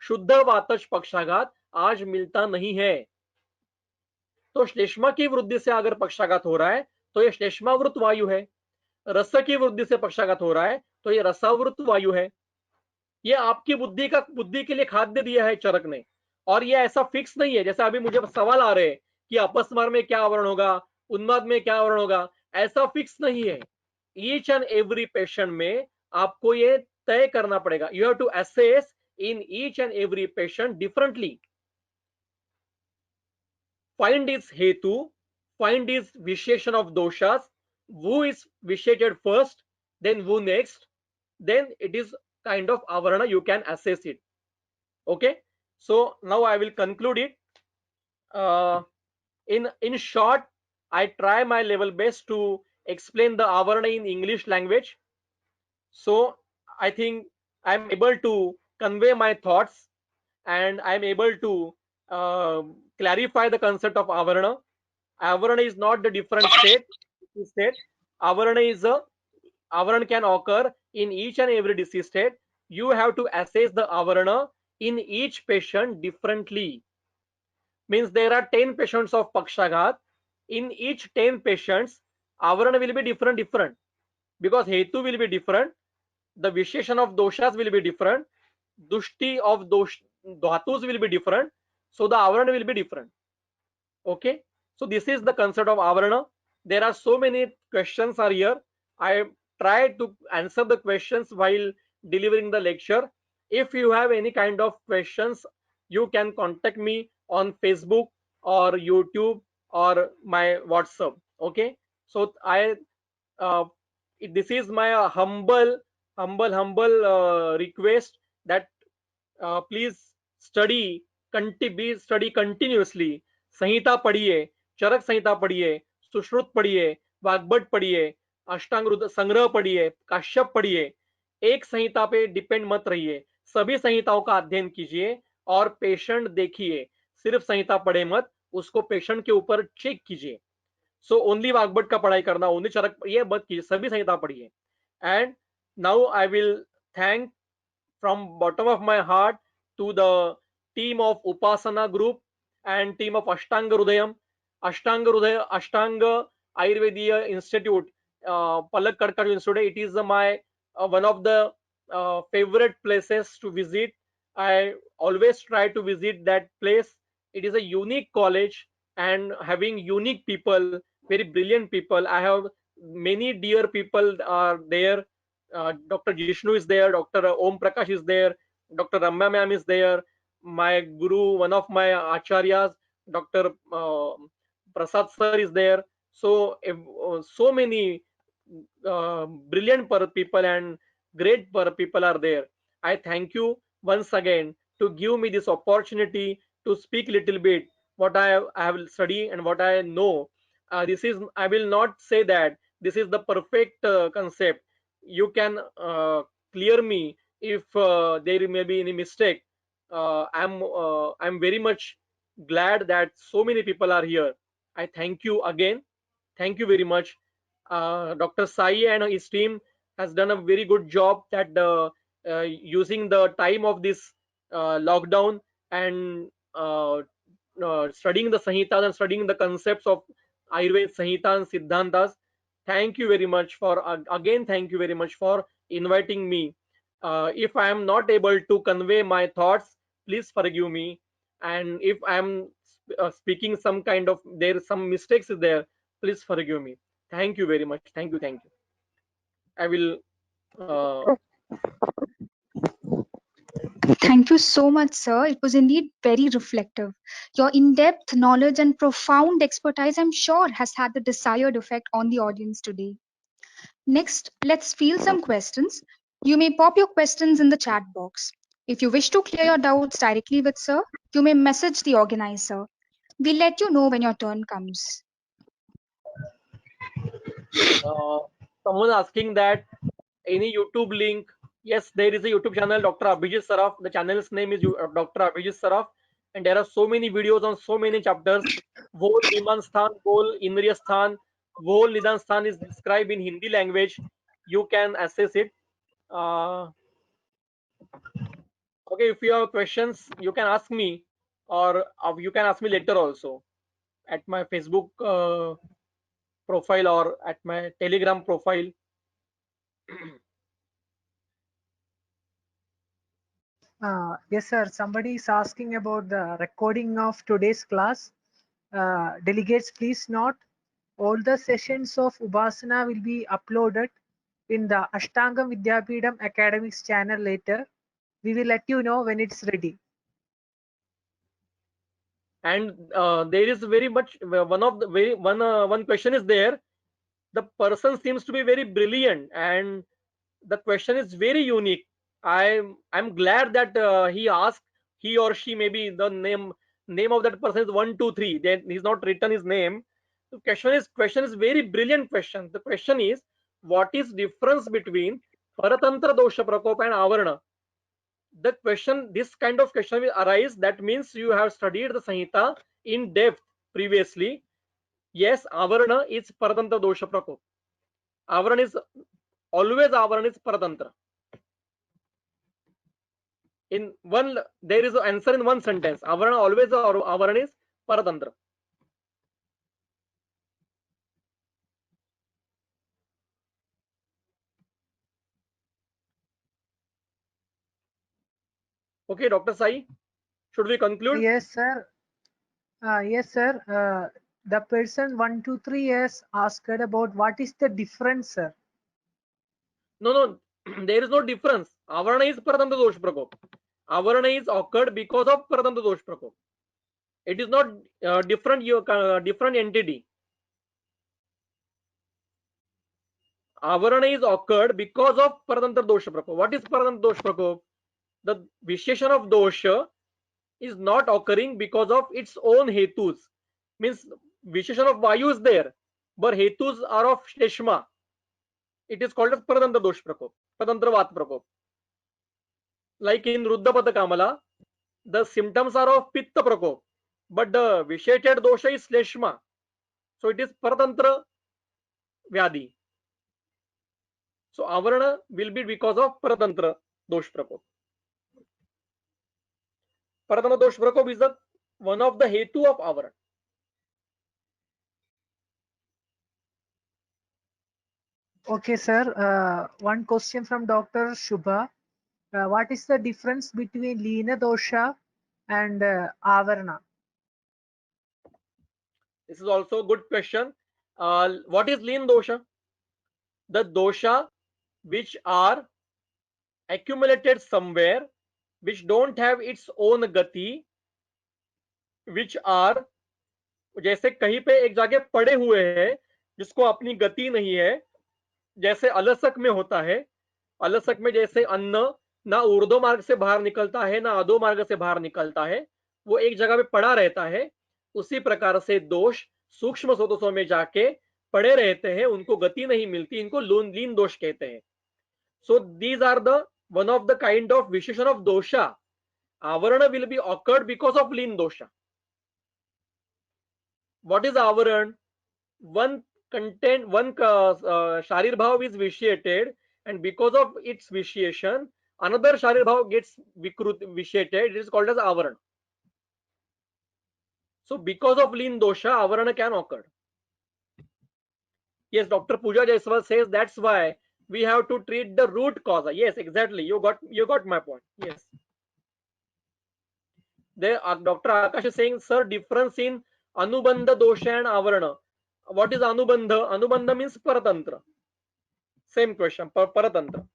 शुद्ध वातज पक्षाघात आज मिलता नहीं है। तो श्लेष्मा की वृद्धि से अगर पक्षाघात हो रहा है तो ये श्लेष्मावृत वायु है, रस की वृद्धि से पक्षाघात हो रहा है तो ये रसावृत वायु है। ये आपकी बुद्धि के लिए खाद्य दिया है चरक ने, और ये ऐसा फिक्स नहीं है। जैसे अभी मुझे सवाल आ रहे हैं कि अपस्मार में क्या आवरण होगा, उन्माद में क्या आवरण होगा, ऐसा फिक्स नहीं है। ईच एंड एवरी पेशेंट में आपको ये तय करना पड़ेगा। You have to assess in each and every patient differently. Find its hetu, find its visheshan of doshas, who is visheshated first, then who next, then it is kind of avarana, you can assess it. Okay, so now I will conclude it. In short, I try my level best to explain the avarana in English language. So I think I am able to convey my thoughts and I am able to clarify the concept of avarana. Avarana is not the different state. Avarana can occur in each and every disease state. You have to assess the avarana in each patient differently. Means there are 10 patients of Pakshaghat. In each 10 patients, avarana will be different because hetu will be different. The visheshan of doshas will be different. Dushti of dhatus will be different. So the avarana will be different. Okay. So this is the concept of avarana. There are so many questions are here. I try to answer the questions while delivering the lecture. If you have any kind of questions, you can contact me on Facebook or YouTube or my WhatsApp. Okay. So this is my humble request that please study continuously. संहिता पढ़िए, चरक संहिता पढ़िए, सुश्रुत पढ़िए, वाग्भट पढ़िए, अष्टांग संग्रह पढ़िए, काश्यप पढ़िए। एक संहिता पे depend मत रहिए, सभी संहिताओं का अध्ययन कीजिए और पेशेंट देखिए। सिर्फ संहिता पढ़े मत, उसको पेशेंट के ऊपर चेक कीजिए। सो ओनली वाग्भट का पढ़ाई करना, ओनली चरक ये मत कीजिए, सभी संहिता पढ़िए। And now I will thank from bottom of my heart to the team of Upasana group and team of Ashtanga Hrudayam, Ashtanga Ayurvediya Institute, Palak Kadkar Institute. It is my one of the favorite places to visit. I always try to visit that place. It is a unique college and having unique people, very brilliant people. I have many dear people are there. Dr. Jishnu is there, Dr. Om Prakash is there, Dr. Ramya ma'am is there, my guru, one of my acharyas, Dr. Prasad sir is there. So so many brilliant people and great people are there. I thank you once again to give me this opportunity to speak little bit what I have studied and what I know. This is, I will not say that this is the perfect concept. You can clear me if there may be any mistake. I'm very much glad that so many people are here. I thank you again. Thank you very much. Dr. Sai and his team has done a very good job that using the time of this lockdown and studying the Sanhitas and studying the concepts of Ayurveda Sanhita and Siddhantas. Thank you very much for again. Thank you very much for inviting me. If I am not able to convey my thoughts, please forgive me. And if I am speaking some kind of, there some mistakes is there, please forgive me. Thank you very much. Thank you. Thank you. I will. Thank you so much, sir. It was indeed very reflective. Your in depth knowledge and profound expertise, I'm sure, has had the desired effect on the audience today. Next, let's field some questions. You may pop your questions in the chat box. If you wish to clear your doubts directly with sir, you may message the organizer. We'll let you know when your turn comes. Someone asking that any YouTube link. Yes, there is a YouTube channel, Dr. Abhijit Saraf. The channel's name is Dr. Abhijit Saraf, and there are so many videos on so many chapters. Whole Viman Sthan, whole Indriya Sthan, whole Nidan Sthan is described in Hindi language. You can access it. Okay, if you have questions, you can ask me, or you can ask me later also at my Facebook profile or at my Telegram profile. Yes, sir. Somebody is asking about the recording of today's class. Delegates, please note, all the sessions of Upasana will be uploaded in the Ashtangam Vidyapeetham Academics channel later. We will let you know when it's ready. And there is very much one question is there. The person seems to be very brilliant, and the question is very unique. I'm glad that he asked. He or she, maybe the name of that person is 123. Then he's not written his name. The question is very brilliant question. The question is, what is difference between Paratantra Dosha Prakop and Avarana? The question, this kind of question will arise. That means you have studied the Samhita in depth previously. Yes, Avarana is Paratantra Dosha Prakop. Avarana is always Paratantra. In one, there is an answer in one sentence. Avarana always Avarana is Paratantra. Okay, Dr. Sai, should we conclude? Yes, sir. Yes, sir. The person 123 has asked about what is the difference, sir. No, there is no difference. Avarana is Paratantra Dosh Prakop. Avarana is occurred because of Paratantra Dosh Prakop. It is not different entity. Avarana is occurred because of Paratantra Dosha Prakop. What is Paratantra Dosha Prakop? The Visheshan of dosha is not occurring because of its own hetus. Means Visheshan of Vayu is there, but hetus are of Shleshma. It is called as Paratantra Dosha Prakop, Paratantra Vat Prakop. Like in Ruddhapata Kamala, the symptoms are of Pitta Prakop, but the Visheted dosha is Shleshma. So it is Paratantra Vyadi. So Avarana will be because of Paratantra Dosh Prakop. Paratantra Dosh Prakop is one of the hetu of Avarana. Okay, sir. One question from Dr. Shubha. What is the difference between Leena dosha and Avarana? This is also a good question. What is lean dosha? The dosha which are accumulated somewhere, which don't have its own gati, which are जैसे कहीं पे एक जगह पड़े हुए हैं जिसको अपनी गति नहीं है, जैसे अलसक में होता है. अलसक में जैसे अन्न ना ऊर्ध्व मार्ग से बाहर निकलता है ना अधो मार्ग से बाहर निकलता है, वो एक जगह पे पड़ा रहता है. उसी प्रकार से दोष सूक्ष्म स्रोतों में जाके पड़े रहते हैं, उनको गति नहीं मिलती, इनको लीन दोष कहते हैं. So these are the one of the kind of visheshan of dosha. Avarana will be occurred because of lean dosha. What is Avaran? One content, one sharir bhav is vitiated, and because of its vitiation, another sharir bhav gets vitiated. It is called as Avaran. So because of lean dosha, Avarana can occur. Yes, Dr. Pooja Jaiswal says that's why we have to treat the root cause. Yes, exactly. You got my point. Yes. Dr. Akash is saying, sir, difference in Anubandha dosha and Avarana. What is Anubandha? Anubandha means Paratantra. Same question, Paratantra.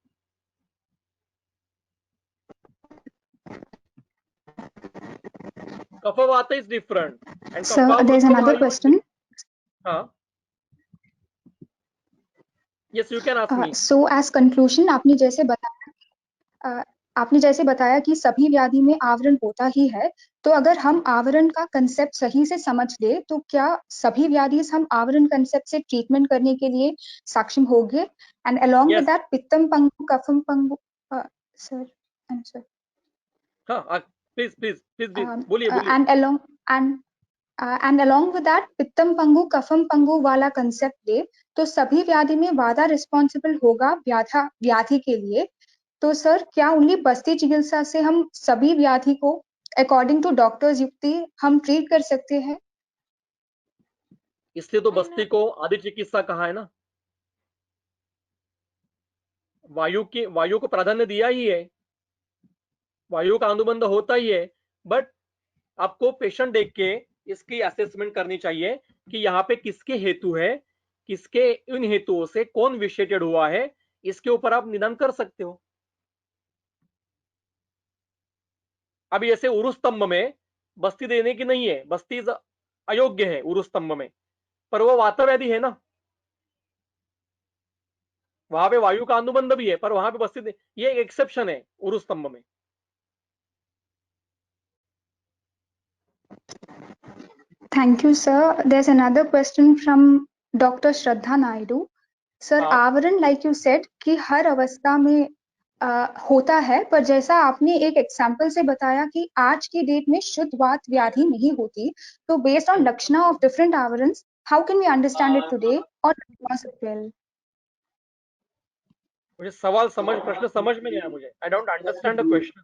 Kapha-vata is different. And Sir, there's another question. Yes, you can ask me. So as conclusion, आपने जैसे बताया कि सभी व्याधि में आवरण होता ही है, तो अगर हम आवरण का कंसेप्ट सही से समझ ले तो क्या सभी व्याधि हम आवरण कंसेप्ट से ट्रीटमेंट करने के लिए सक्षम होंगे? एंड अलोंग विद दैट पित्तम पंगु कफम पंगु सर प्लीज बोलिए and along with that पित्तम पंगु कफम पंगु वाला कंसेप्ट ले तो सभी व्याधि में वादा रिस्पॉन्सिबल होगा व्याधि के लिए। तो सर क्या ओनली बस्ती चिकित्सा से हम सभी व्याधि को अकॉर्डिंग टू डॉक्टर्स युक्ति हम ट्रीट कर सकते हैं? इसलिए तो बस्ती को आदि चिकित्सा कहा है ना। वायु को प्राधान्य दिया ही है, वायु का अनुबंध होता ही है, बट आपको पेशेंट देख के इसकी असेसमेंट करनी चाहिए कि यहाँ पे किसके हेतु है, किसके इन हेतुओं से कौन विशेषित हुआ है, इसके ऊपर आप निदान कर सकते हो। अभी ऐसे उरुस्तंभ में बस्ती देने की नहीं है, बस्ती अयोग्य है उरुस्तंभ में, पर वो वातव्याधि है ना, वहां पे वायु का अनुबंध भी है, पर वहां पे बस्ती ये एक एक्सेप्शन है उरुस्तंभ में। Thank you, sir. There's another question from Dr. Shraddha Naidu. Sir, आवरण like you said कि हर अवस्था में होता है, पर जैसा आपने एक एग्जाम्पल से बताया कि आज की डेट में शुद्ध वात व्याधि नहीं होती, तो बेस्ड ऑन लक्षणा ऑफ डिफरेंट आवरणस, how can we understand it today और मुझे सवाल प्रश्न समझ में नहीं आया मुझे। I don't understand the question.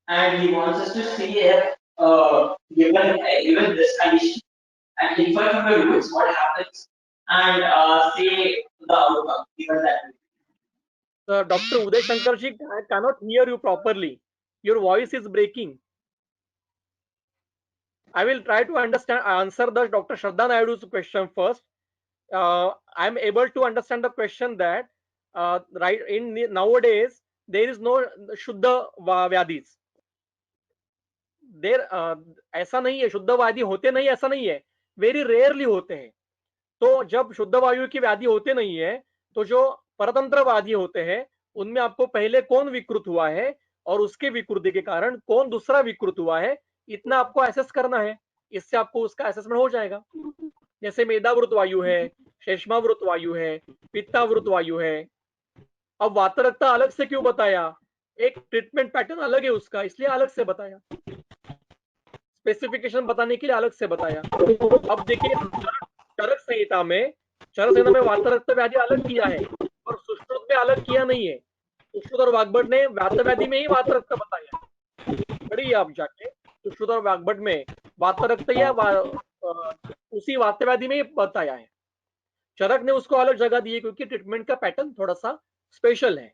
And he wants us to see if given this condition and infer from the rules what happens and say the outcome given that. Dr. Uday Shankar ji, I cannot hear you properly. Your voice is breaking. I will try to answer the Dr. Shraddha Naidu's question first. I am able to understand the question that right in nowadays there is no Shuddha Vyadhis. ऐसा नहीं है, शुद्ध व्याधि होते नहीं, ऐसा नहीं है, वेरी रेयरली होते हैं। तो जब शुद्ध वायु की व्याधि होते नहीं है, तो जो परतंत्र व्याधि होते हैं उनमें आपको पहले कौन विकृत हुआ है और उसके विकृति के कारण कौन दूसरा विकृत हुआ है, इतना आपको एसेस करना है। इससे आपको उसका असेसमेंट हो जाएगा। जैसे मेधावृत वायु है, शेषमावृत वायु है, पित्तावृत वायु है। अब वातरक्ता अलग से क्यों बताया? एक ट्रीटमेंट पैटर्न अलग है उसका, इसलिए अलग से बताया, स्पेसिफिकेशन बताने के लिए अलग से बताया। अब देखिए चरक संहिता में वातरक्त व्याधि अलग किया है और सुश्रुत में अलग किया नहीं है। सुश्रुत और वाग्भट ने वातव्याधि में ही वातरक्त बताया। पढ़िए आप जाके सुश्रुत और वाग्भट में वातरक्त या उसी वातव्याधि में ही बताया है। चरक ने उसको अलग जगह दी है क्योंकि ट्रीटमेंट का पैटर्न थोड़ा सा स्पेशल है।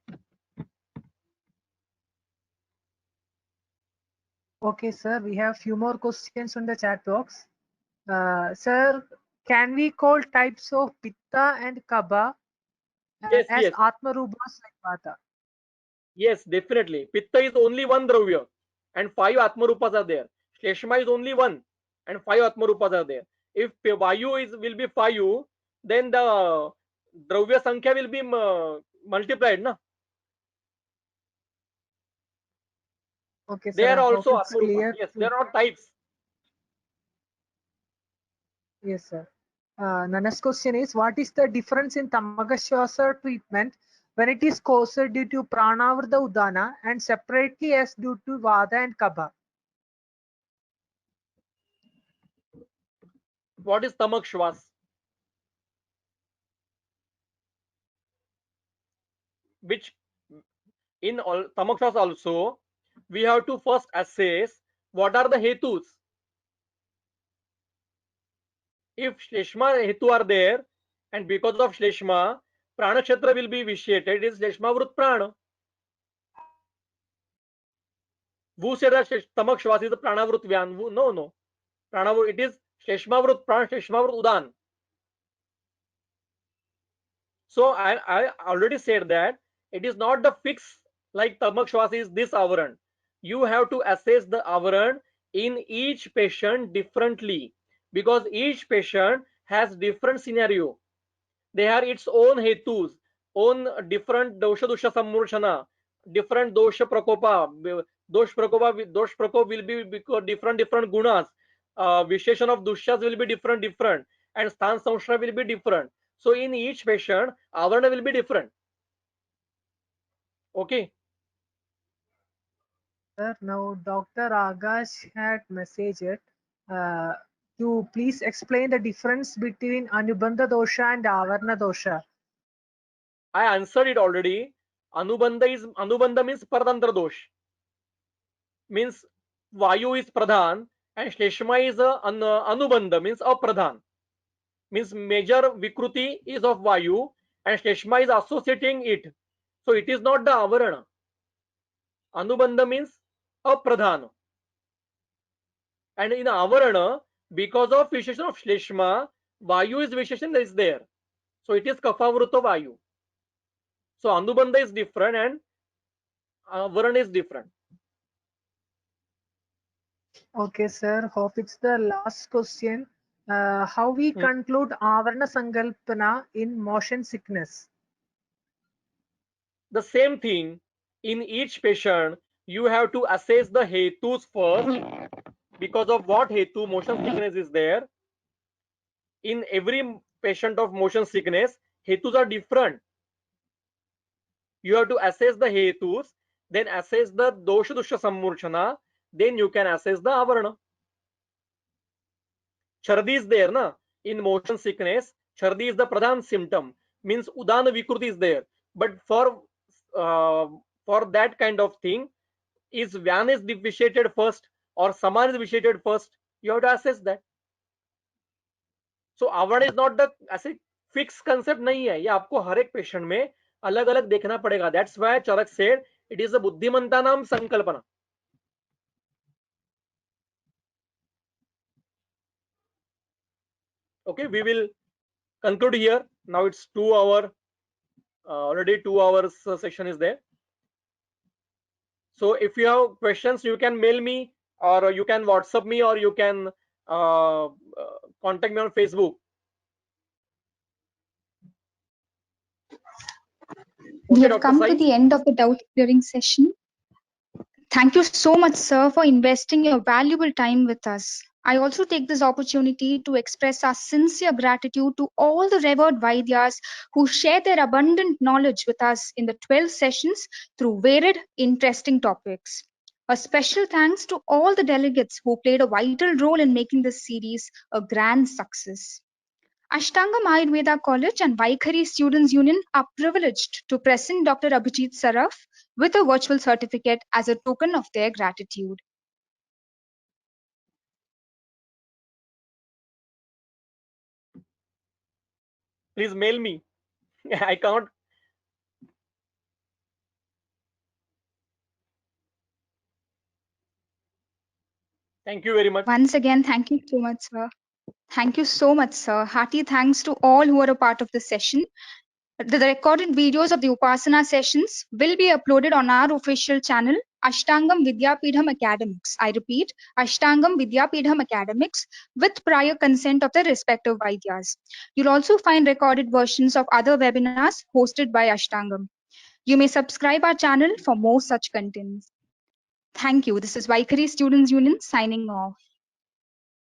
Okay, sir, we have few more questions on the chat box. Sir, can we call types of Pitta and Kapha as Atmarubhas like Vata? Yes, definitely. Pitta is only one Dravya and 5 Atmarupas are there. Shleshma is only one and 5 Atmarupas are there. If Vayu will be 5, then the Dravya Sankhya will be multiplied, na? Okay, they sir, are also Atmarupas. Yes, they are not types. Yes, sir. Nana's question is, what is the difference in Tamakashwasa treatment when it is caused due to Pranavrta Udana and separately as due to Vata and Kapha? What is Tamakshwas? Which in all Tamakshwas also, we have to first assess what are the hetus. If Shleshma hetu are there, and because of Shleshma, Prana Kshetra will be vitiated, it is Shleshma Vrut Prana. Who said that stomach shwas is the pranavrut vyan? No. Pranavrut, it is shleshmavrut pran, shleshmavrut udan. So I already said that it is not the fix like tamak shwas is this avaran. You have to assess the avaran in each patient differently, because each patient has different scenario. They have its own hetus, own different dosha dusha sammurshana, different dosha prakopa. Dosh prakop will be because different gunas. Visheshan of dushas will be different, and sthan samshara will be different. So in each patient, avarana will be different. Okay. Sir, now Dr. Akash had messaged to please explain the difference between Anubandha dosha and Avarna dosha. I answered it already. Anubandha means paratantra dosh. Means Vayu is pradhan and Shleshma is Anubandha means apradhan. Means major Vikruti is of Vayu and Shleshma is associating it. So it is not the Avarana. Anubandha means apradhan. And in Avarana, because of Visheshan of Shleshma, Vayu is Visheshan is there. So it is Kaphavruta Vayu. So Anubandha is different and Avarana is different. Okay, sir. Hope it's the last question. How we conclude Avarna Sankalpana in motion sickness? The same thing in each patient, you have to assess the hetus first, because of what hetu motion sickness is there. In every patient of motion sickness, hetus are different. You have to assess the hetus, then assess the dosha dusha sammurshana, then you can assess the avarana. Chardi is there na in motion sickness. Chardi is the pradhan symptom, means udana vikruti is there. But for that kind of thing, is Vyan is vitiated first or Saman is vitiated first? You have to assess that. So avarana is not the ऐसे fixed concept नहीं है. ये आपको हर एक patient में अलग अलग देखना पड़ेगा. That's why Charak said it is a बुद्धिमंतानाम संकल्पना. Okay, we will conclude here. Now it's 2 hour. Already 2 hours session is there. So if you have questions, you can mail me or you can WhatsApp me or you can contact me on Facebook. We Okay, have Dr. come Sai? to the end of the doubt clearing session. Thank you so much, sir, for investing your valuable time with us. I also take this opportunity to express our sincere gratitude to all the revered Vaidyas who share their abundant knowledge with us in the 12 sessions through varied, interesting topics. A special thanks to all the delegates who played a vital role in making this series a grand success. Ashtangam Ayurveda College and Vaikhari Students Union are privileged to present Dr. Abhijit Saraf with a virtual certificate as a token of their gratitude. Please mail me. I can't. Thank you very much. Once again, thank you so much, sir. Thank you so much, sir. Hearty thanks to all who are a part of the session. The recorded videos of the Upasana sessions will be uploaded on our official channel, Ashtangam Vidyapidham Academics. I repeat, Ashtangam Vidyapidham Academics, with prior consent of the respective Vaidyas. You'll also find recorded versions of other webinars hosted by Ashtangam. You may subscribe our channel for more such contents. Thank you. This is Vaikhari Students Union signing off.